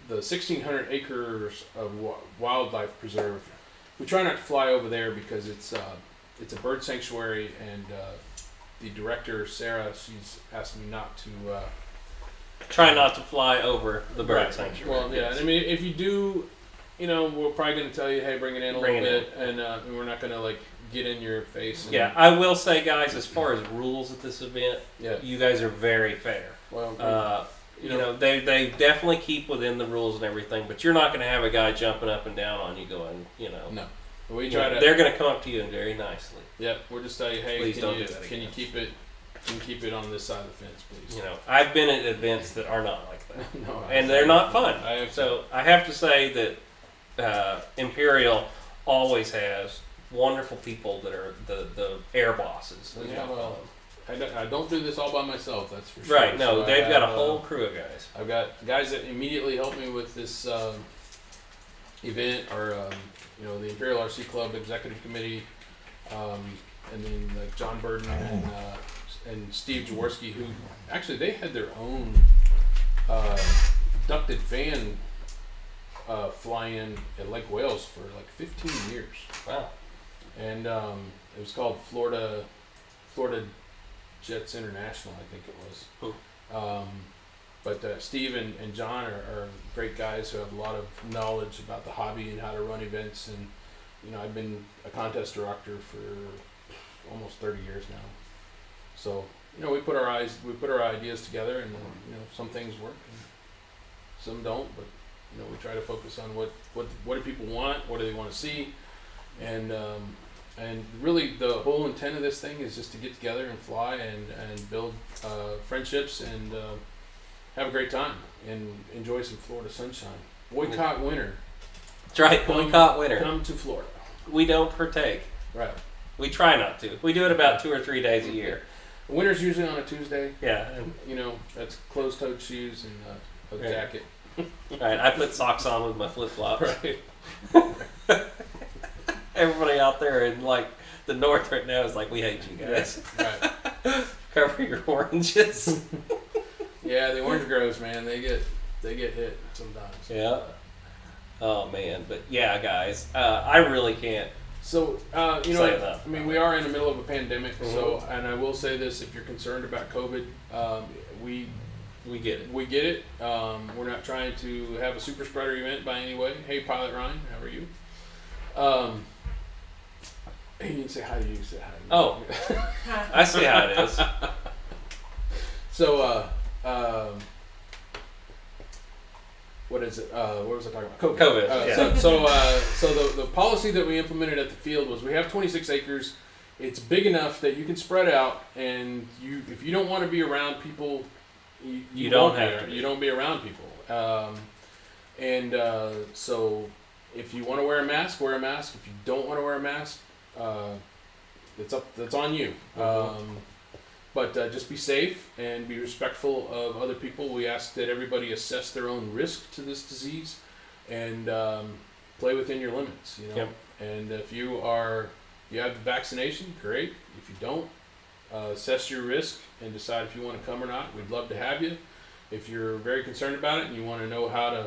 1,600 acres of wildlife preserve, we try not to fly over there because it's a bird sanctuary, and the director Sarah, she's asked me not to. Try not to fly over the bird Right. sanctuary. Well, yeah, yes. I mean, if you do, we're probably going to tell you, hey, bring it in a Bring little it bit, and we're not going to like get in your face. And, Yeah, I will say, guys, as far as rules at this event, Yeah. you guys are very fair. Well, You know, they definitely keep within the rules and everything, but you're not going to have a guy jumping up and down on you going, no, we you try know, to. they're going to come up to you and very nicely. Yeah, we'll just tell you, hey, Please can don't you do that can you again. keep it? Can you keep it on this side of the fence, please? You know, I've been at events that are not like that, No, and they're not fun. I have So I have to say that Imperial always has wonderful people that are the air bosses. Well, you yeah, know. well, I don't do this all by myself. That's for sure. Right? No, So I they've got a have, whole crew of guys. I've got guys that immediately help me with this event, or the Imperial RC Club Executive Committee, and then like John Burden and Steve Jaworski, who actually they had their own ducted fan fly-in at Lake Wales for like 15 years, Wow. and it was called Florida Jets International, I think it was. Cool. But Steve and John are great guys who have a lot of knowledge about the hobby and how to run events. And I've been a contest director for almost 30 years now. So we put our ideas together, and some things work, and some don't. But we try to focus on what do people want, what do they want to see, and really the whole intent of this thing is just to get together and fly and build friendships and have a great time and enjoy some Florida sunshine. Boycott winter. That's right. Boycott winter. Come to Florida. We don't partake. Right. We try not to. We do it about 2 or 3 days a year. Winter's usually on a Tuesday. Yeah. And, That's closed-toed shoes and a Right. jacket. right. I put socks on with my flip flops. Right. Everybody out there in like the north right now is like, we hate you guys. Right. Cover your oranges. Yeah, the orange groves, man. They get hit sometimes. Yeah. Oh man, but yeah, guys, I really can't. So Say enough. I mean, we are in the middle of a pandemic. Mhm. So, and I will say this: if you're concerned about COVID, we get it. We get it. We're not trying to have a super spreader event by any way. Hey, Pilot Ryan, how are you? He didn't say hi to you. Say hi to me. Oh. I see how it is. So, what is it? What was I talking about? COVID, yeah. So the policy that we implemented at the field was we have 26 acres. It's big enough that you can spread out, and if you don't want to be around people, You won't don't have be, to be. You don't be around people. So if you want to wear a mask, wear a mask. If you don't want to wear a mask, that's on you. Mhm. But just be safe and be respectful of other people. We ask that everybody assess their own risk to this disease, and play within your limits. Yep. And if you have the vaccination, great. If you don't, assess your risk and decide if you want to come or not. We'd love to have you. If you're very concerned about it and you want to know how to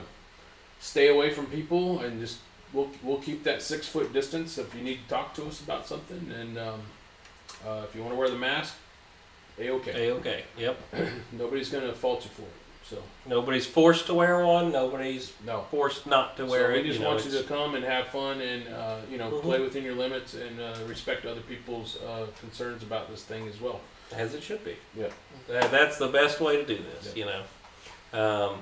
stay away from people, and just we'll keep that 6-foot distance if you need to talk to us about something. And if you want to wear the mask, A-okay. Okay. Yep. Nobody's gonna fault you for it. So Nobody's forced to wear one. Nobody's no. forced not to wear So it. we just want you to come and have fun and Mhm. play within your limits and respect other people's concerns about this thing as well. As it should be. Yeah. That's the best way to do this. Yeah. You know.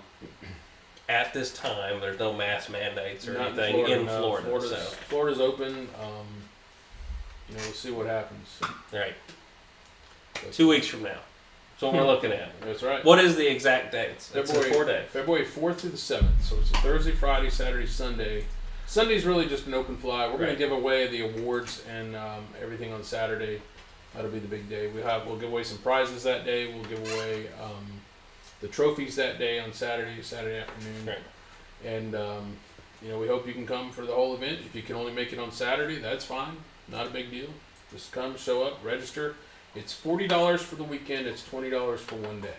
At this time, there's no mask mandates or Not anything in no. Florida. Florida's open. We'll see what happens. Right. 2 weeks from now. That's what we're looking at. That's right. What is the exact dates? It's a February- 4 day. February 4th through the 7th. So it's a Thursday, Friday, Saturday, Sunday. Sunday's really just an open fly. We're going Right. to give away the awards and everything on Saturday. That'll be the big day. We'll give away some prizes that day. We'll give away the trophies that day on Saturday afternoon. Right. And we hope you can come for the whole event. If you can only make it on Saturday, that's fine. Not a big deal. Just come, show up, register. It's $40 for the weekend. It's $20 for one day.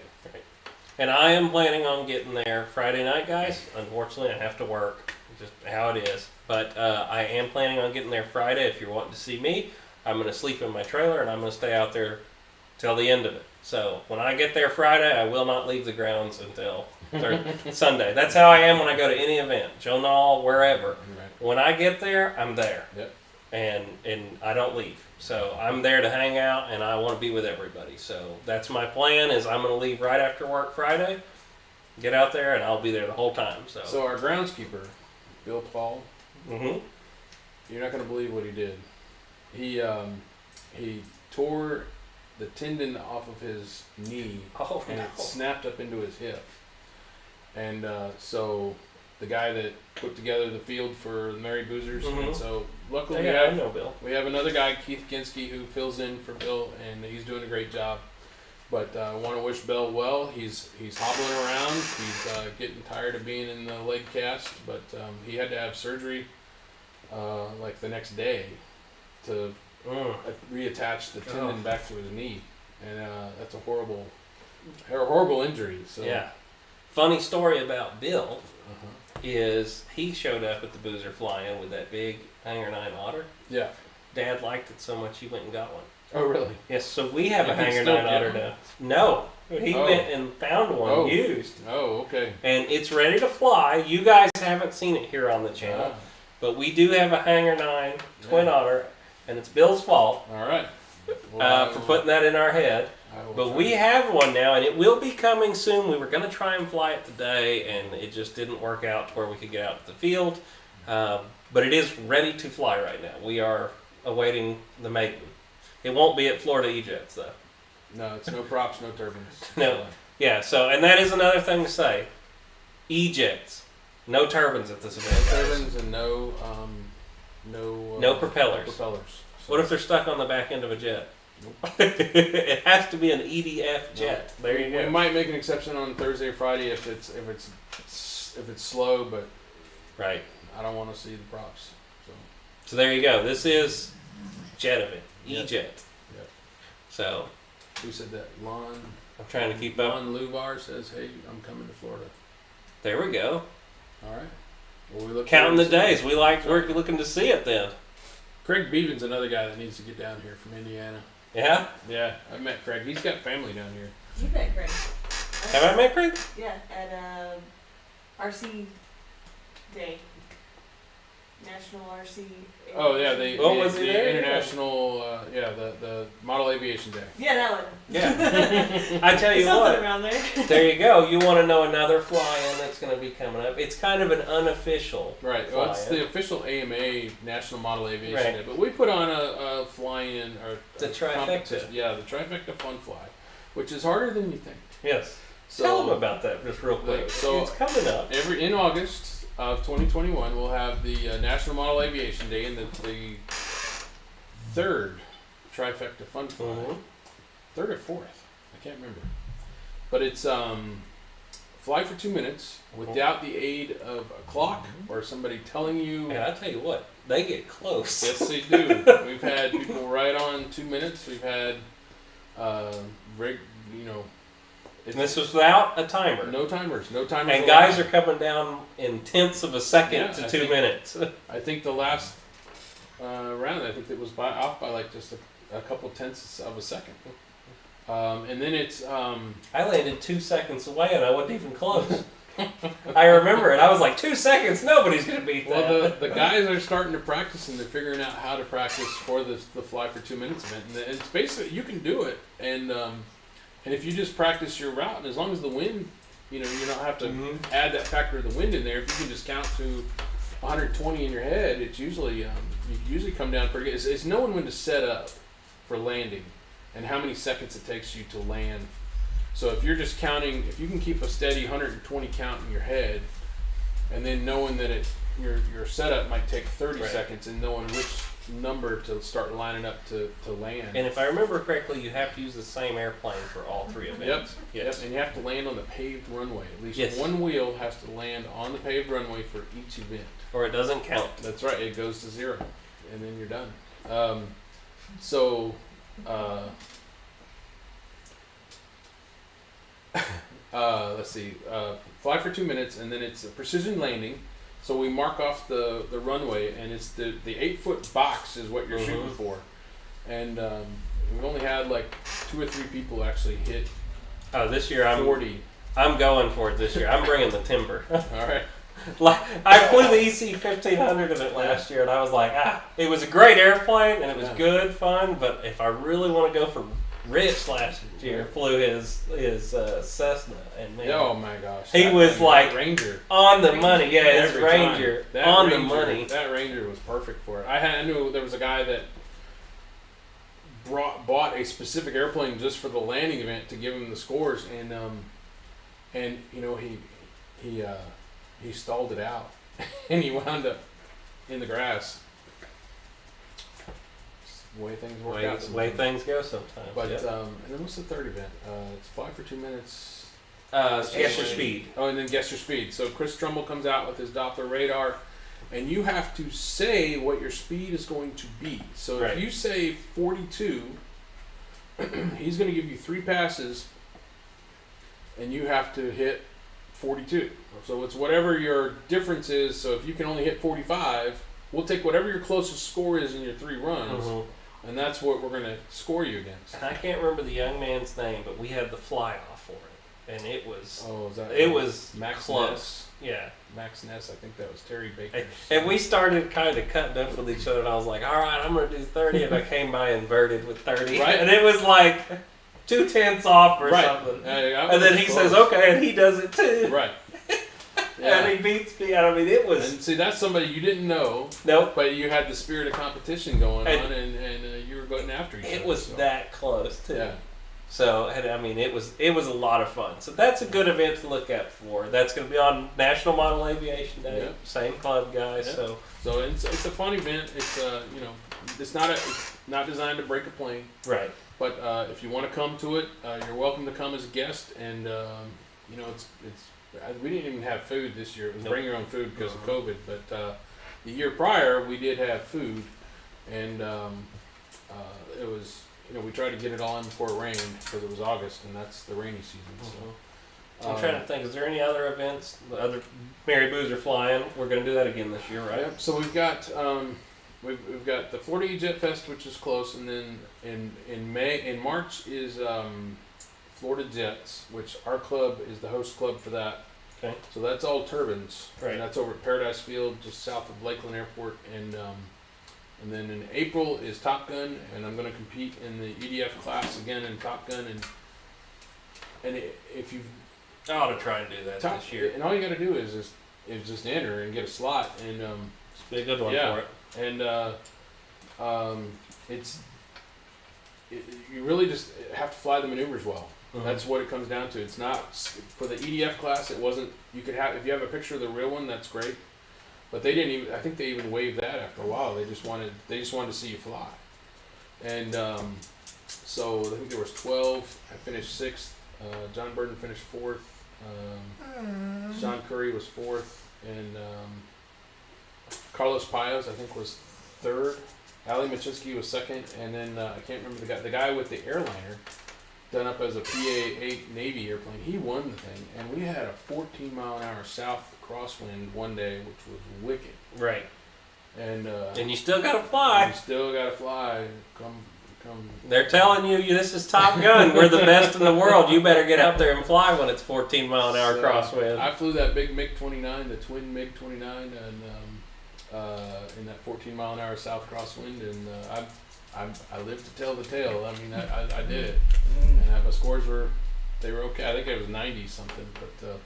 And I am planning on getting there Friday night, guys. Unfortunately, I have to work. Just how it is. But I am planning on getting there Friday. If you're wanting to see me, I'm going to sleep in my trailer and I'm going to stay out there till the end of it. So when I get there Friday, I will not leave the grounds until Sunday. That's how I am when I go to any event, Joe Knoll, wherever. Right. When I get there, I'm there. Yep. And I don't leave. So I'm there to hang out and I want to be with everybody. So that's my plan is I'm going to leave right after work Friday, get out there, and I'll be there the whole time. So our groundskeeper, Bill Paul, Mhm. you're not going to believe what he did. He tore the tendon off of his knee Oh, and no. it snapped up into his hip. And so the guy that put together the field for the Merry Boozers, Mhm. and so luckily Yeah, I know Bill. we have another guy, Keith Ginsky, who fills in for Bill, and he's doing a great job. But I want to wish Bill well. He's hobbling around. He's getting tired of being in the leg cast, but he had to have surgery like the next day to reattach the tendon back to his knee, and that's a horrible injury. So Yeah. Funny story about Bill uh-huh. is he showed up at the Boozer Fly-In with that big Hanger 9 otter. Yeah. Dad liked it so much he went and got one. Oh, really? Yes, so we have You a can Hanger still 9 get otter one? now. No, he Oh. went and found one Oh. used. Oh, okay. And it's ready to fly. You guys haven't seen it here on the channel, Ah, but we do have a Hanger 9 twin Yeah. otter, and it's Bill's fault all right. Well, for putting that in our head. I will But try. we have one now, and it will be coming soon. We were going to try and fly it today, and it just didn't work out to where we could get out to the field. But it is ready to fly right now. We are awaiting the maiden. It won't be at Florida eJets, though. No, it's no props, no turbines. No. Yeah, so, and that is another thing to say. eJets. No turbines at this No event. guys. turbines and no No propellers. propellers. So What if they're stuck on the back end of a jet? It has to be an EDF jet. There you we go. might make an exception on Thursday or Friday if it's slow, but Right. I don't want to see the props. So So there you go. This is jet event. Yep. eJet. Yep. So who said that? Lon. I'm trying to keep up. Lon Luvar says, "Hey, I'm coming to Florida." There we go. All right. Well, we look Counting the forward to days. We're looking to see it then. Craig Beevan's another guy that needs to get down here from Indiana. Yeah. Yeah, I met Craig. He's got family down here. You bet, Greg. Have I met Craig? Yeah, at RC Day. National RC. Oh yeah, What was he the there? international the model aviation day. Yeah, that one. Yeah. I tell you Something what. around there. There you go. You want to know another fly-in that's going to be coming up? It's kind of an unofficial. Right. Well, it's Fly-in. the official AMA National Model Aviation Right. Day, but we put on a fly-in or The a trifecta. competition. Yeah, the trifecta fun fly, which is harder than you think. Yes. So Tell them about that just real quick. So- it's coming up. in August of 2021, we'll have the National Model Aviation Day and the third trifecta fun fly. Mhm. Third or fourth, I can't remember. But it's fly for 2 minutes without the aid of a clock or somebody telling you. And I tell you what, they get close. Yes, they do. We've had people right on 2 minutes. We've had And this was without a timer. no timers. And allowed. guys are coming down in tenths of a second Yeah, to I 2 think- minutes. I think the last round, I think it was off by like just a couple tenths of a second. And then it's I landed 2 seconds away and I wasn't even close. I remember it. I was like, 2 seconds. Nobody's gonna beat that. well, the guys are starting to practice and they're figuring out how to practice for the Fly for 2 Minutes event. And it's basically you can do it, and if you just practice your route, and as long as the wind, you don't have to add that factor of the wind in there. If you can just count to 120 in your head, it's usually you usually come down pretty good. It's knowing when to set up for landing and how many seconds it takes you to land. So if you're just counting, if you can keep a steady 120 count in your head, and then knowing that your setup might take 30 seconds, and knowing which number to start lining up to land. And if I remember correctly, you have to use the same airplane for all 3 events. Yep. And you have to land on the paved runway. At least one wheel has to land on the paved runway for each event. Or it doesn't count. That's right. It goes to 0, and then you're done. Let's see. Fly for 2 minutes, and then it's a precision landing. So we mark off the runway, and it's the 8-foot box is what you're shooting for. And we've only had like 2 or 3 people actually hit. Oh, this year 40. I'm going for it this year. I'm bringing the timber. All right. Like I flew the EC 1500 of it last year, and I was like, it was a great airplane, and it was good fun. But if I really want to go for Rich last year, flew his Cessna, and man, oh my gosh, he was like Ranger on the money. Yeah, his every Ranger time. on Ranger, the money. That Ranger was perfect for it. I knew there was a guy that bought a specific airplane just for the landing event to give him the scores, and he stalled it out, and he wound up in the grass. Just the way things work out. The way things go sometimes. But and then what's the third event? It's Fly for 2 minutes. Guess your speed. Oh, and then guess your speed. So Chris Trumbull comes out with his Doppler radar, and you have to say what your speed is going to be. So if you say 42, he's going to give you 3 passes, and you have to hit 42. So it's whatever your difference is. So if you can only hit 45, we'll take whatever your closest score is in your 3 runs, and that's what we're going to score you against. I can't remember the young man's name, but we had the fly off for it, and it was it was Max close. Ness? Yeah. Max Ness, I think that was Terry Baker. And we started kind of cutting up with each other, and I was like, all right, I'm going to do 30, and I came by inverted with 30. Right. And it was like 2/10 off or something. And then he says, okay, and he does it too. Right. Yeah. And he beats me. I mean, it was... And see, that's somebody you didn't know. Nope. But you had the spirit of competition going on, and you were going after each other. It was that close, too. Yeah. So, I mean, it was a lot of fun. So that's a good event to look out for. That's going to be on National Model Aviation Day. Yep. Same club, guys. Yep. So it's a fun event. It's it's not designed to break a plane. Right. But if you want to come to it, you're welcome to come as a guest. And we didn't even have food this year. It was bring your own food because of COVID. But the year prior, we did have food, and it was. We tried to get it all in before it rained because it was August, and that's the rainy season. So. I'm trying to think. Is there any other events? Other Mary Boos are flying. We're going to do that again this year, right? Yep. So we've got we've got the Florida eJet Fest, which is close, and then in March is Florida Jets, which our club is the host club for that. Okay. So that's all turbines. Right. And that's over at Paradise Field, just south of Lakeland Airport, and then in April is Top Gun, and I'm going to compete in the EDF class again in Top Gun, and if you I ought to try and do that this year. And all you got to do is just enter and get a slot, and It's be a good one for it. And you really just have to fly the maneuvers well. That's what it comes down to. It's not for the EDF class. It wasn't. You could have if you have a picture of the real one, that's great. But they didn't even. I think they even waived that after a while. They just wanted to see you fly. And so I think there was 12. I finished 6th. John Burden finished 4th. Sean Curry was 4th, and Carlos Paez I think was 3rd. Ali Machinsky was 2nd, and then I can't remember the guy with the airliner done up as a PA-8 Navy airplane. He won the thing, and we had a 14-mile-an-hour south crosswind one day, which was wicked. Right. And you still got to fly. You still got to fly. Come come. They're telling you this is Top Gun. We're the best in the world. You better get out there and fly when it's 14 mile an hour So, crosswind. I flew that big MiG-29, the twin MiG-29, and in that 14 mile an hour south crosswind, and I lived to tell the tale. I mean, I did it, and my scores were okay. I think it was 90 something, but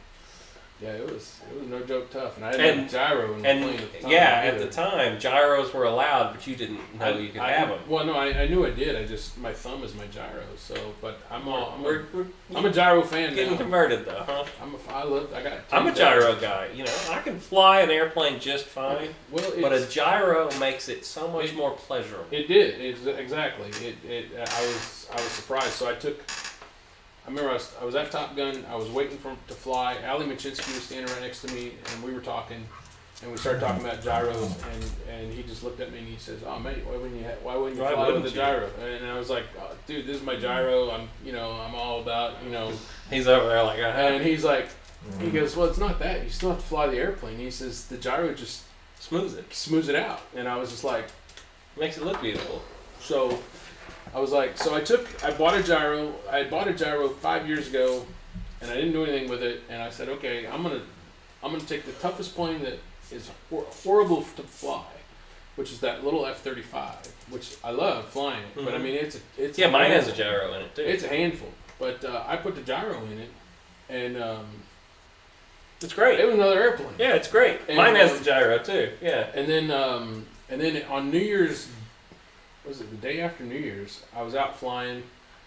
yeah, it was no joke tough, and I had a gyro in the plane at the time. Yeah, at the time gyros were allowed, but you didn't know you could have them. Well, no, I knew I did. I just my thumb is my gyro, so but I'm a gyro fan Getting now. converted though, huh? I'm a gyro guy. You know, I can fly an airplane just fine, Well, but a gyro makes it so much more pleasurable. It did. Exactly. I was surprised. So I remember I was at Top Gun. I was waiting to fly. Ali Machinsky was standing right next to me, and we were talking, and we started talking about gyros, and he just looked at me and he says, "Oh mate, why wouldn't you fly with a gyro?" And I was like, oh, "Dude, this is my gyro. I'm all about He's over there like, And he's like, he goes, "Well, it's not that. You still have to fly the airplane." He says, "The gyro just smooths it out." And I was just like, makes it look beautiful. so. I was like, so I bought a gyro. I had bought a gyro 5 years ago, and I didn't do anything with it. And I said, okay, I'm gonna take the toughest plane that is horrible to fly, which is that little F-35, which I love flying it. Mm-hmm. But I mean, it's yeah, mine has a gyro in it too. It's a handful, but I put the gyro in it, and it's great. it was another airplane. Yeah, it's great. And, Mine has the gyro too. Yeah. And then on New Year's. Was it the day after New Year's? I was out flying,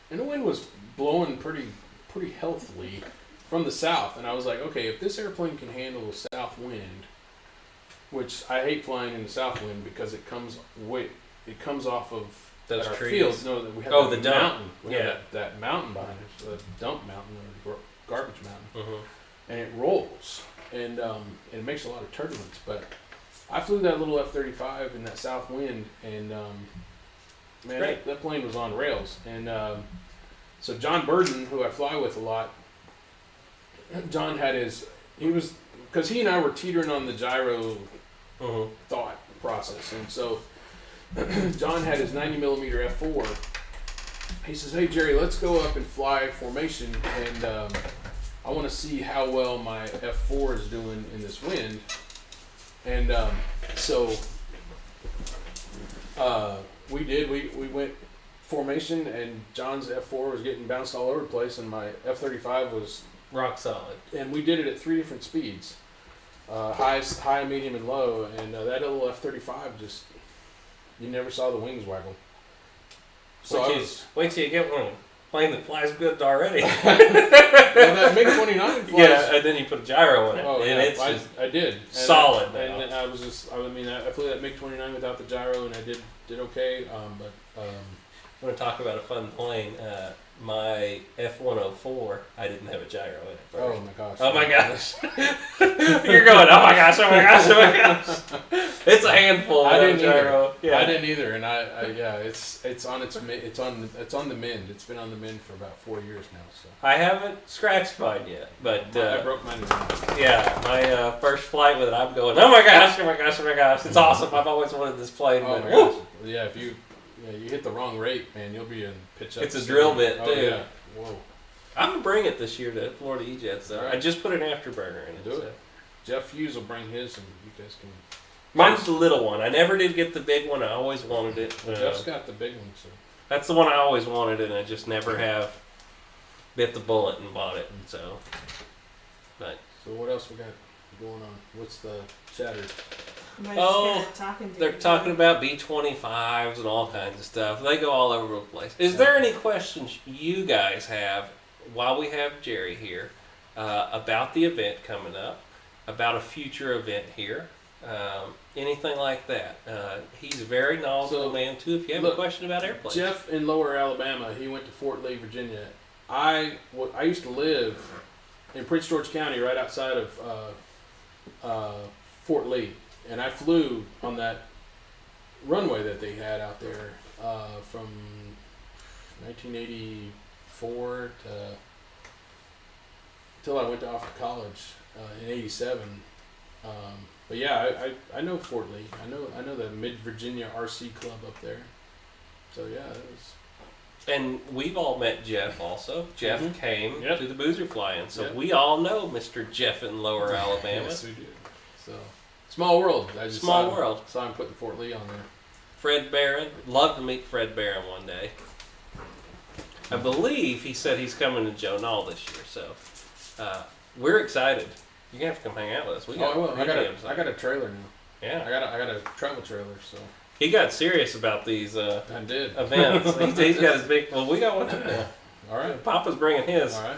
and the wind was blowing pretty healthily from the south. And I was like, okay, if this airplane can handle a south wind, which I hate flying in the south wind because it comes off of those our trees. fields. No, that we have the mountain. dump. We have that mountain behind us, the dump mountain or garbage mountain, Mm-hmm. and it rolls, and it makes a lot of turbulence. But I flew that little F-35 in that south wind, and man, that plane was on rails. And so John Burden, who I fly with a lot, John had because he and I were teetering on the gyro thought process. And so John had his 90 millimeter F4. He says, "Hey Jerry, let's go up and fly formation, and I want to see how well my F4 is doing in this wind." And so we did. We went formation, and John's F4 was getting bounced all over the place, and my F-35 was rock solid. And we did it at 3 different speeds, high, medium, and low. And that little F-35 just, you never saw the wings waggle. So wait till you get one plane that flies good already. Well, that MiG-29 flies. Yeah, and then you put a gyro in it. Oh, and yeah, it's just I did. solid. And I was just, I flew that MiG-29 without the gyro, and I did okay. I want to talk about a fun plane. My F-104, I didn't have a gyro in it first. Oh my gosh. Oh my gosh. You're going, oh my gosh, oh my gosh, oh my gosh. It's a handful. I didn't gyro. Either. Yeah. I didn't either, and it's on the mend. It's been on the mend for about 4 years now. So I haven't scratched mine yet, but I broke mine. Yeah, my first flight with it, I'm going, oh my gosh, oh my gosh, oh my gosh. It's awesome. I've always wanted this plane. Oh but, my gosh. Yeah, if you hit the wrong rate, man, you'll be in pitch up. It's a drill bit too. Oh, yeah. Whoa. I'm gonna bring it this year to Florida eJet. So Right. I just put an afterburner in it. Do it. Jeff Hughes will bring his, and you guys can. Mine's the little one. I never did get the big one. I always wanted it. Jeff's got the big one, so. That's the one I always wanted, and I just never have bit the bullet and bought it. And so, but So what else we got going on? What's the chatter? they're talking about B-25s and all kinds of stuff. They go all over the place. Is there any questions you guys have while we have Jerry here about the event coming up, about a future event here, anything like that? He's a very knowledgeable man too. If you have a question about airplanes, Jeff in Lower Alabama, he went to Fort Lee, Virginia. I used to live in Prince George County, right outside of Fort Lee. And I flew on that runway that they had out there from 1984 till I went off to college in '87. But yeah, I know Fort Lee. I know the Mid Virginia RC Club up there. So yeah, And we've all met Jeff also. Jeff Mhm. came Yep. to the Boozer Fly-In, so Yep. we all know Mr. Jeff in Lower Alabama. Yes, we do. So small world. I just Small saw, world. Saw him putting Fort Lee on there. Fred Barron. Love to meet Fred Barron one day. I believe he said he's coming to Joe Knoll this year, so we're excited. You're gonna have to come hang out with us. We Oh, I will. I got really a excited. I got a trailer now. Yeah. I got a travel trailer. So He got serious about these I did. events. he's got his big. Well, we got one too now. All right. Papa's bringing his. All right.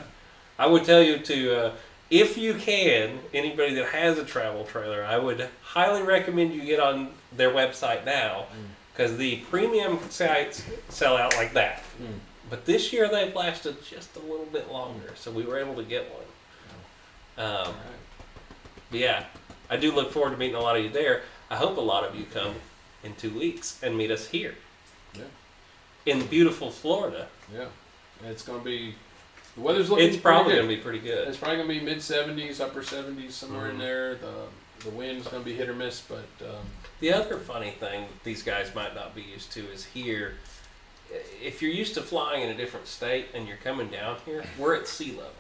I would tell you to, if you can, anybody that has a travel trailer, I would highly recommend you get on their website now, because the premium sites sell out like that. Mm. But this year they've lasted just a little bit longer, so we were able to get one. All right. But yeah, I do look forward to meeting a lot of you there. I hope a lot of you come in 2 weeks and meet us here. Yeah. In beautiful Florida. Yeah. And it's gonna be. The weather's looking. It's probably pretty going good. to be pretty good. It's probably gonna be mid-70s, upper 70s, somewhere in Mhm. there. The wind's gonna be hit or miss, but The other funny thing these guys might not be used to is here, if you're used to flying in a different state and you're coming down here, we're at sea level.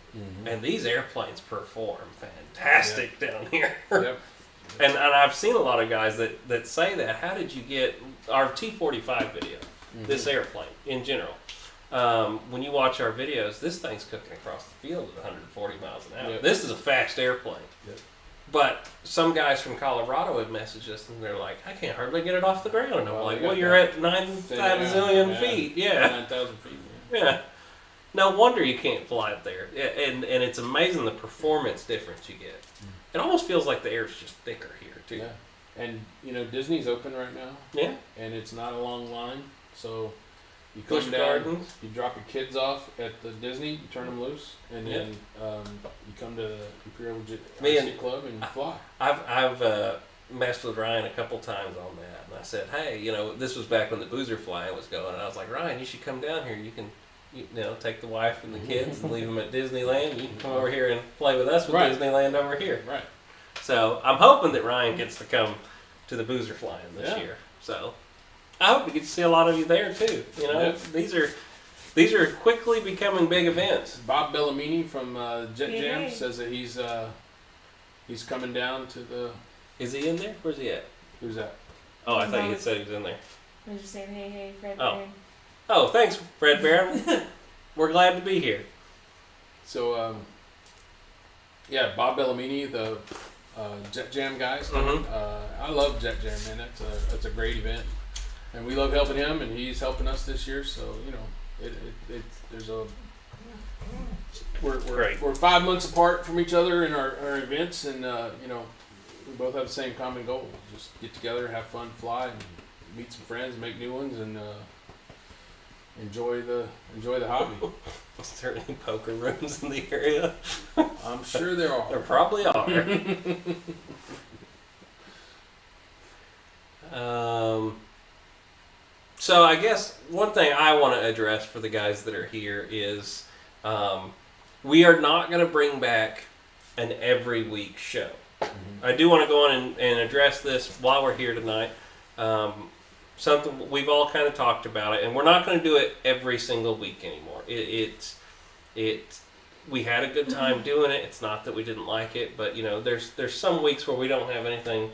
And these airplanes perform fantastic down here. yep. And I've seen a lot of guys that say that. How did you get our T-45 video, this airplane in general? When you watch our videos, this thing's cooking across the field at 140 miles an hour. Yep. This is a fast airplane. Yep. But some guys from Colorado have messaged us and they're like, I can't hardly get it off the ground. And I'm Well, like, they well, got you're that at 9 Yeah, zillion yeah. feet. Yeah. 9,000 feet. Yeah. No wonder you can't fly it there. Yeah, and it's amazing the performance difference you get. It almost feels like the air's just thicker here, too. Yeah. And you know Disney's open right now, Yeah. and it's not a long line, so you Busch come down, Gardens. you drop your kids off at the Disney, you turn them loose, and Yeah. then you come to the Imperial Me RC and- Club and fly. I've messed with Ryan a couple times on that, and I said, hey, this was back when the Boozer Fly was going, and I was like, Ryan, you should come down here. You can, take the wife and the kids and leave them at Disneyland. You can come over here and play with us with Right. Disneyland over here. Right. So I'm hoping that Ryan gets to come to the Boozer Fly-In this Yeah. year. So I hope we get to see a lot of you there too. Yeah. These are quickly becoming big events. Bob Bellamini from Jet Yay. Jam says that he's coming down to the. Is he in there? Where's he at? Who's that? Oh, I thought you had said he was in there. I'm just saying, hey, Fred. Oh. Oh, thanks, Fred Barron. We're glad to be here. So yeah, Bob Bellamini, the Jet Jam guys. Mhm. I love Jet Jam, man. That's a great event, and we love helping him, and he's helping us this year. So there's a Great. we're 5 months apart from each other in our events, and we both have the same common goal: just get together, have fun, fly, and meet some friends, make new ones, and enjoy the hobby. Is there any poker rooms in the area? I'm sure there are. There probably are. So I guess one thing I want to address for the guys that are here is we are not going to bring back an every week show. I do want to go on and address this while we're here tonight. Something we've all kind of talked about it, and we're not going to do it every single week anymore. We had a good time doing it. It's not that we didn't like it, but there's some weeks where we don't have anything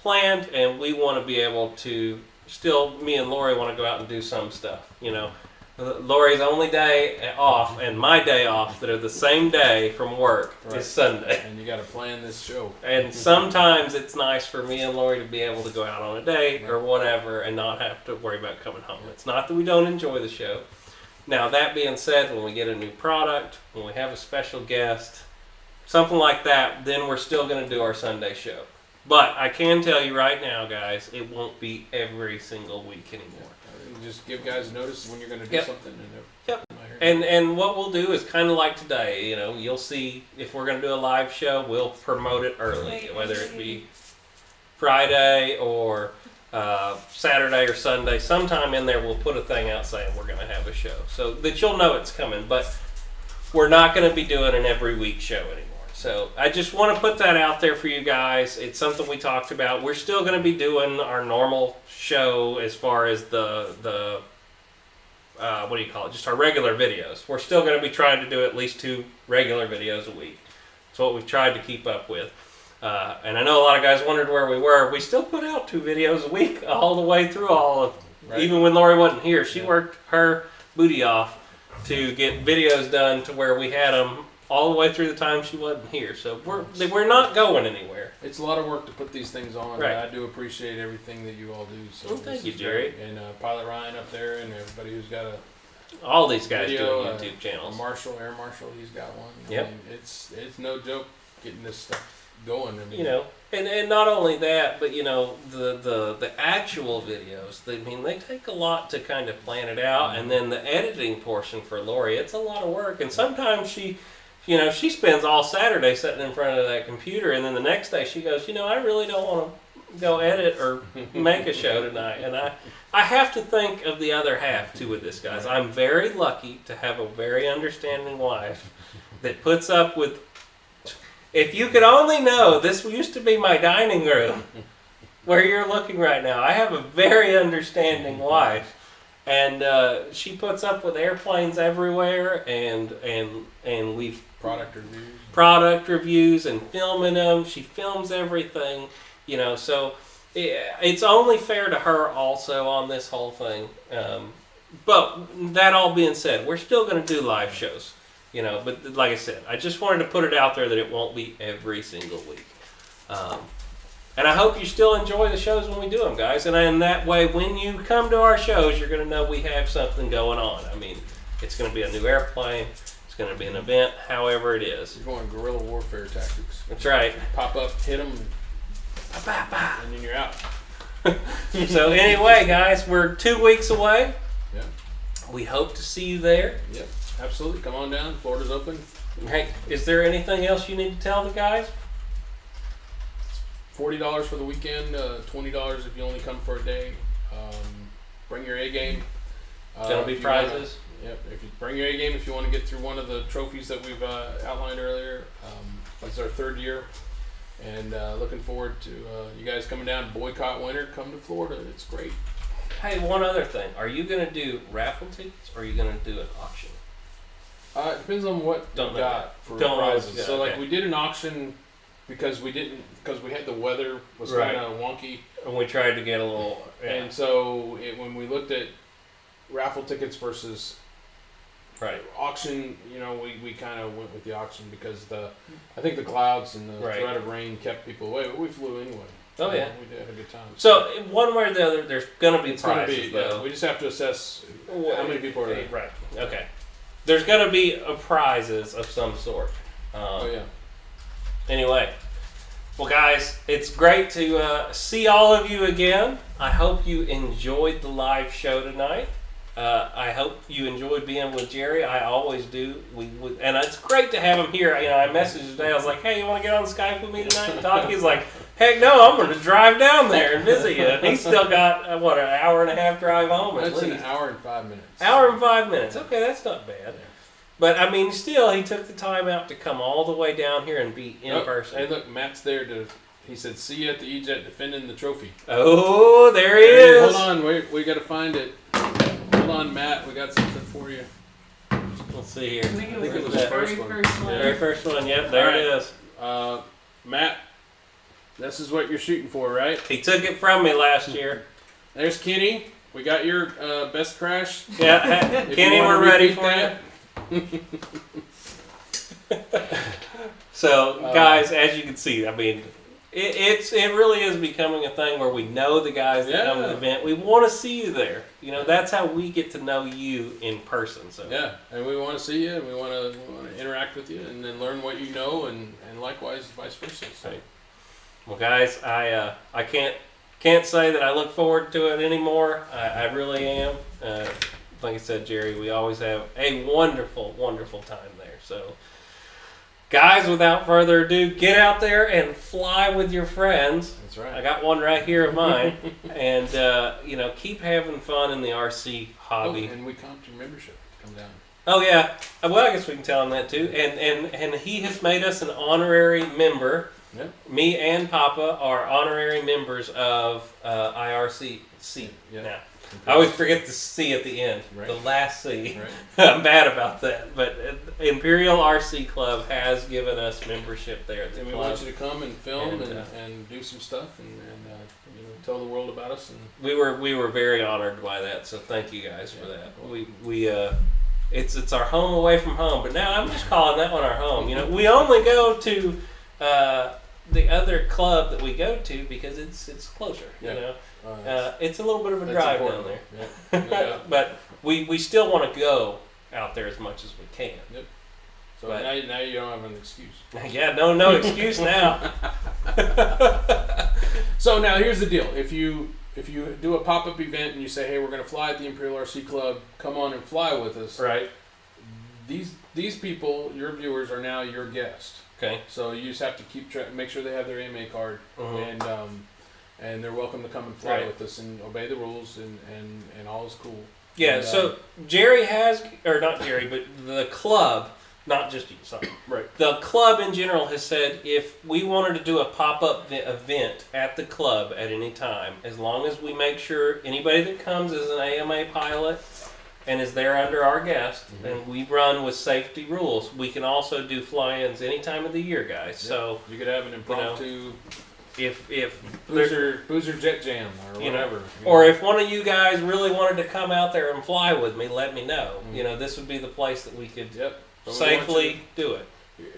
planned, and we want to be able to still. Me and Lori want to go out and do some stuff. Lori's only day off and my day off that are the same day from work Right. is Sunday. And you got to plan this show. And sometimes it's nice for me and Lori to be able to go out on a date or whatever and not have to worry about coming home. It's not that we don't enjoy the show. Now, that being said, when we get a new product, when we have a special guest, something like that, then we're still going to do our Sunday show. But I can tell you right now, guys, it won't be every single week anymore. You just give guys notice when you're going to do Yep. something. Yep. And what we'll do is kind of like today, you'll see if we're going to do a live show, we'll promote it early, whether it be Friday or Saturday or Sunday. Sometime in there we'll put a thing out saying we're going to have a show so that you'll know it's coming. But we're not going to be doing an every week show anymore. So I just want to put that out there for you guys. It's something we talked about. We're still going to be doing our normal show as far as the what do you call it? Just our regular videos. We're still going to be trying to do at least 2 regular videos a week. That's what we've tried to keep up with. And I know a lot of guys wondered where we were. We still put out 2 videos a week all the way through all of, even when Lori wasn't here. She worked her booty off to get videos done to where we had them all the way through the time she wasn't here. So we're not going anywhere. It's a lot of work to put these things on. Right. I do appreciate everything that you all do. So Well, thank this you, is Jerry. great. And Pilot Ryan up there, and everybody who's got a All these guys video, doing YouTube channels. Marshall, Air Marshall, he's got one. Yep. I mean, it's no joke getting this stuff going. I mean, And not only that, but the actual videos. They take a lot to kind of plan it out, and then the editing portion for Lori, it's a lot of work. And sometimes she spends all Saturday sitting in front of that computer, and then the next day she goes, I really don't want to go edit or make a show tonight. And I have to think of the other half too with this, guys. I'm very lucky to have a very understanding wife that puts up with. If you could only know, this used to be my dining room where you're looking right now. I have a very understanding wife, and she puts up with airplanes everywhere, and we've product reviews and filming them. She films everything, so it's only fair to her also on this whole thing. But that all being said, we're still going to do live shows. But like I said, I just wanted to put it out there that it won't be every single week. And I hope you still enjoy the shows when we do them, guys. And in that way, when you come to our shows, you're going to know we have something going on. I mean, it's going to be a new airplane. It's going to be an event, however it is. You're going guerrilla warfare tactics. That's right. Pop up, hit them, and then you're out. So anyway, guys, we're 2 weeks away. Yeah. We hope to see you there. Yep. Absolutely. Come on down. Florida's open. Hey, is there anything else you need to tell the guys? $40 for the weekend. $20 if you only come for a day. Bring your A game. Gonna be prizes. Yep. If you bring your A game, if you want to get through one of the trophies that we've outlined earlier, it's our 3rd year, and looking forward to you guys coming down. Boycott winter. Come to Florida. It's great. Hey, one other thing. Are you gonna do raffle tickets or are you gonna do an auction? It depends on what Don't we know. got for Don't know prizes. what you got, So okay. we did an auction because we had the weather was Right. kind of wonky, And we tried to get a little. and so when we looked at raffle tickets versus Right. auction, we kind of went with the auction because I think the clouds and the Right. threat of rain kept people away, but we flew anyway. Oh, yeah. We did have a good time. So one way or the other, there's gonna be it's going to prizes be. Yeah, though. we just have to assess how many people are there. Right. Okay. There's gonna be prizes of some sort. Oh yeah. Anyway, well, guys, it's great to see all of you again. I hope you enjoyed the live show tonight. I hope you enjoyed being with Jerry. I always do. And it's great to have him here. I messaged today. I was like, "Hey, you want to get on Skype with me tonight and talk?" He's like, "Heck no, I'm going to drive down there and visit you." And he's still got an hour and a half drive home at That's least. an hour and 5 minutes. Hour and 5 minutes. Okay, that's not bad. But I mean, still, he took the time out to come all the way down here and be in person. Hey, look, Matt's there he said, "See you at the eJet defending the trophy." Oh, there he Hey, is. hold on, we got to find it. Hold on, Matt, we got something for you. Let's see here. I think it was it was the the very first one. first one. Very first one. Yep, there All it right. is. Matt, this is what you're shooting for, right? He took it from me last year. There's Kenny. We got your best crash. Yeah, If Kenny, you wanna we're ready repeat for you. that. So, guys, as you can see, I mean, it really is becoming a thing where we know the guys that come to the Yeah. event. We want to see you there. That's how we get to know you in person. So Yeah, and we want to see you, and we want to interact with you, and then learn what you know, and likewise, vice versa. So. Right. Well, guys, I can't say that I look forward to it anymore. I really am. Like I said, Jerry, we always have a wonderful, wonderful time there. So, guys, without further ado, get out there and fly with your friends. That's right. I got one right here of mine, and keep having fun in the RC hobby. And we comped your membership to come down. Oh yeah, well I guess we can tell him that too. And he has made us an honorary member. Yep. Me and Papa are honorary members of IRC Yep. now. I always forget the C at the end. Right. The last C. Right. I'm bad about that, but Imperial RC Club has given us membership there at the And we club. want you to come and film And, and do some stuff and tell the world about us. And We were very honored by that, so thank you guys for that. We it's our home away from home, but now I'm just calling that one our home. We only go to the other club that we go to because it's closer. It's a little bit of a drive down there, but we still want to go out there as much as we can. Yep. So now you don't have an excuse. Yeah, no excuse now. So now here's the deal: if you do a pop-up event and you say, "Hey, we're going to fly at the Imperial RC Club. Come on and fly with us." Right. These people, your viewers, are now your guest. Okay. So you just have to keep make sure they have their AMA card, and they're welcome to come and fly with us and obey the rules, and all is cool. Yeah. And, so Jerry has, or not Jerry, but the club. Not just you, sorry. Right. The club in general has said if we wanted to do a pop-up event at the club at any time, as long as we make sure anybody that comes is an AMA pilot and is there under our guest, and we run with safety rules, we can also do fly-ins any time of the year, guys. Yep. So you could have an impromptu, if boozer jet jam or whatever, or if one of you guys really wanted to come out there and fly with me, let me know. This would be the place that we could. Yep. Safely do it.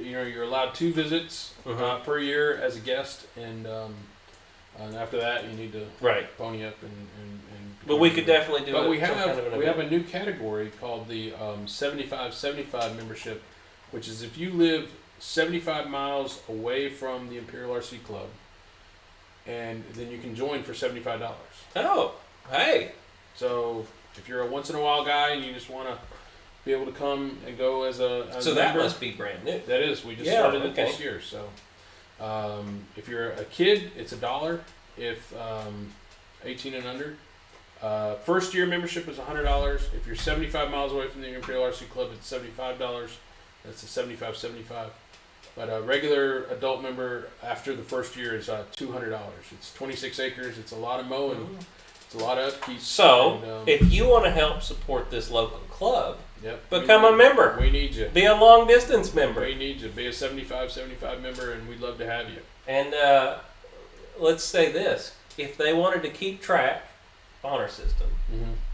You're allowed 2 visits per year as a guest, and after that you need to pony up and. But we could definitely do it. But we have a new category called the 75/75 membership, which is if you live 75 miles away from the Imperial RC Club, and then you can join for $75. Oh, hey! So if you're a once in a while guy and you just want to be able to come and go as a so member. That must be brand new. That is. We just started it this year. So if you're a kid, it's $1. If 18 and under, first year membership is $100. If you're 75 miles away from the Imperial RC Club, it's $75. That's a 75/75. But a regular adult member after the first year is $200. It's 26 acres. It's a lot of mowing. It's a lot of upkeep. So if you want to help support this local club. Yep. Become a member. We need you. Be a long distance member. We need you. Be a 75/75 member, and we'd love to have you. And let's say this: if they wanted to keep track, honor system,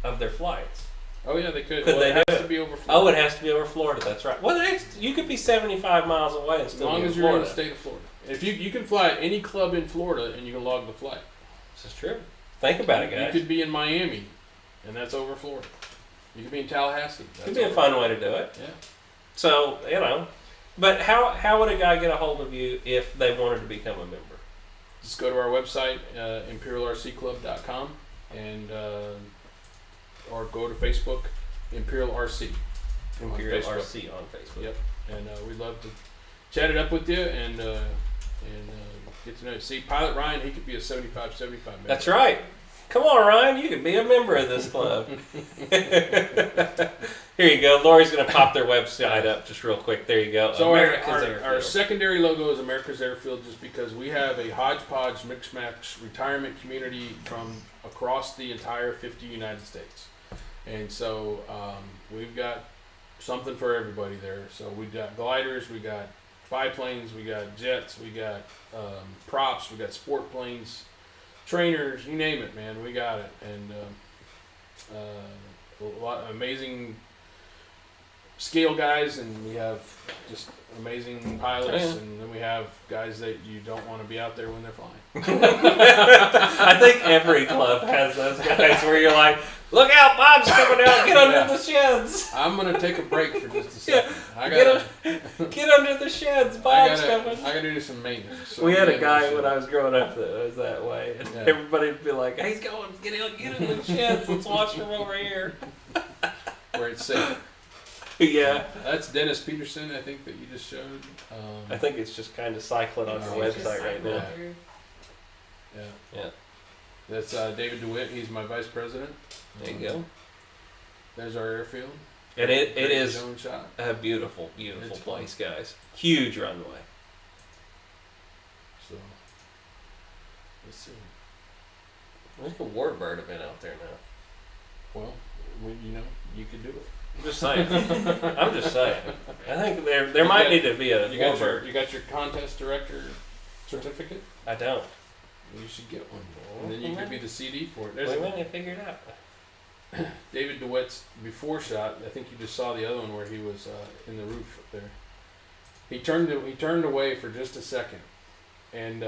of their flights. Oh yeah, they could. Could they it do has it? to be over Florida. Oh, it has to be over Florida. That's right. Well, you could be 75 miles away and still as long be in as you're Florida. in the state of Florida. If you can fly at any club in Florida and you can log the flight. This is true. Think about it, guys. You could be in Miami, and that's over Florida. You could be in Tallahassee. Could be a fun way to do it. Yeah. So, but how would a guy get a hold of you if they wanted to become a member? Just go to our website, imperialrcclub.com, and or go to Facebook, Imperial RC. Imperial RC on Facebook. Yep. And we'd love to chat it up with you and get to know you. See, Pilot Ryan, he could be a 75/75 member. That's right. Come on, Ryan, you can be a member of this club. Here you go. Lori's going to pop their website up just real quick. There you go. So America's our secondary logo is America's Airfield just because we have a hodgepodge, mix-match retirement community from across the entire 50 United States. And so we've got something for everybody there. So we've got gliders, we got biplanes, we got jets, we got props, we got sport planes, trainers, you name it, man, we got it. And a lot of amazing scale guys, and we have just amazing pilots, and then we have guys that you don't want to be out there when they're flying. I think every club has those guys where you're like, look out, Bob's coming out, get under the sheds. I'm going to take a break for just a second. Get under the sheds, Bob's coming. I got to do some maintenance. So we had a guy when I was growing up that was that way, and everybody would be like, hey, he's going, get in the sheds, let's watch him over here. Where it's safe. Yeah. That's Dennis Peterson, I think, that you just showed. I think it's just kind of cycling on your website right now. Yeah. That's David DeWitt. He's my vice president. There you go. There's our airfield. And it is shot. a beautiful, beautiful place, guys. Huge runway. So, let's see. I think a warbird have been out there now. Well, you could do it. I'm just saying. I'm just saying. I think there might need to be a You got warbird. you got your contest director certificate. I don't. You should get one, and then you could be the CD for it. There's We might figure it out. David DeWitt's before shot. I think you just saw the other one where he was in the roof up there. He turned away for just a second, and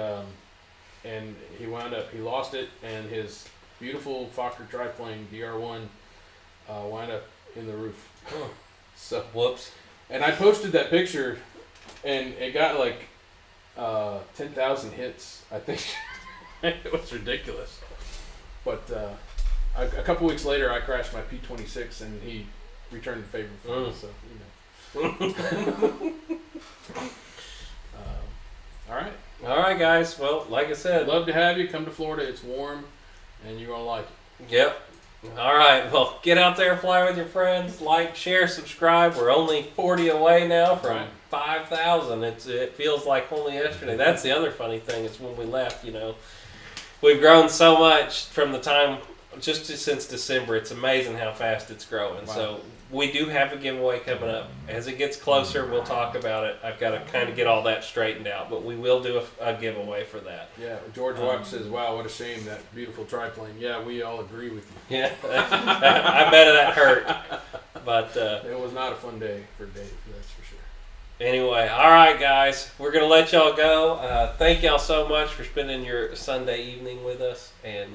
he wound up. He lost it, and his beautiful Fokker triplane DR1 wound up in the roof. Oh. So Whoops. and I posted that picture, and it got like 10,000 hits. I think it was ridiculous. But a couple weeks later, I crashed my P26, and he returned the favor for me. So all right. All right, guys. Well, like I said. I'd love to have you come to Florida. It's warm, and you're gonna like it. Yep. All right. Well, get out there, fly with your friends, like, share, subscribe. We're only 40 away now from Right. 5,000. It feels like only yesterday. That's the other funny thing is when we left. We've grown so much from the time since December. It's amazing how fast it's growing. Wow. So we do have a giveaway coming up. As it gets closer, we'll talk about it. I've got to kind of get all that straightened out, but we will do a giveaway for that. Yeah, George Watts says, "Wow, what a shame, that beautiful triplane." Yeah, we all agree with you. Yeah, I bet that hurt. But It was not a fun day for Dave, that's for sure. anyway, all right, guys, we're gonna let y'all go. Thank y'all so much for spending your Sunday evening with us, and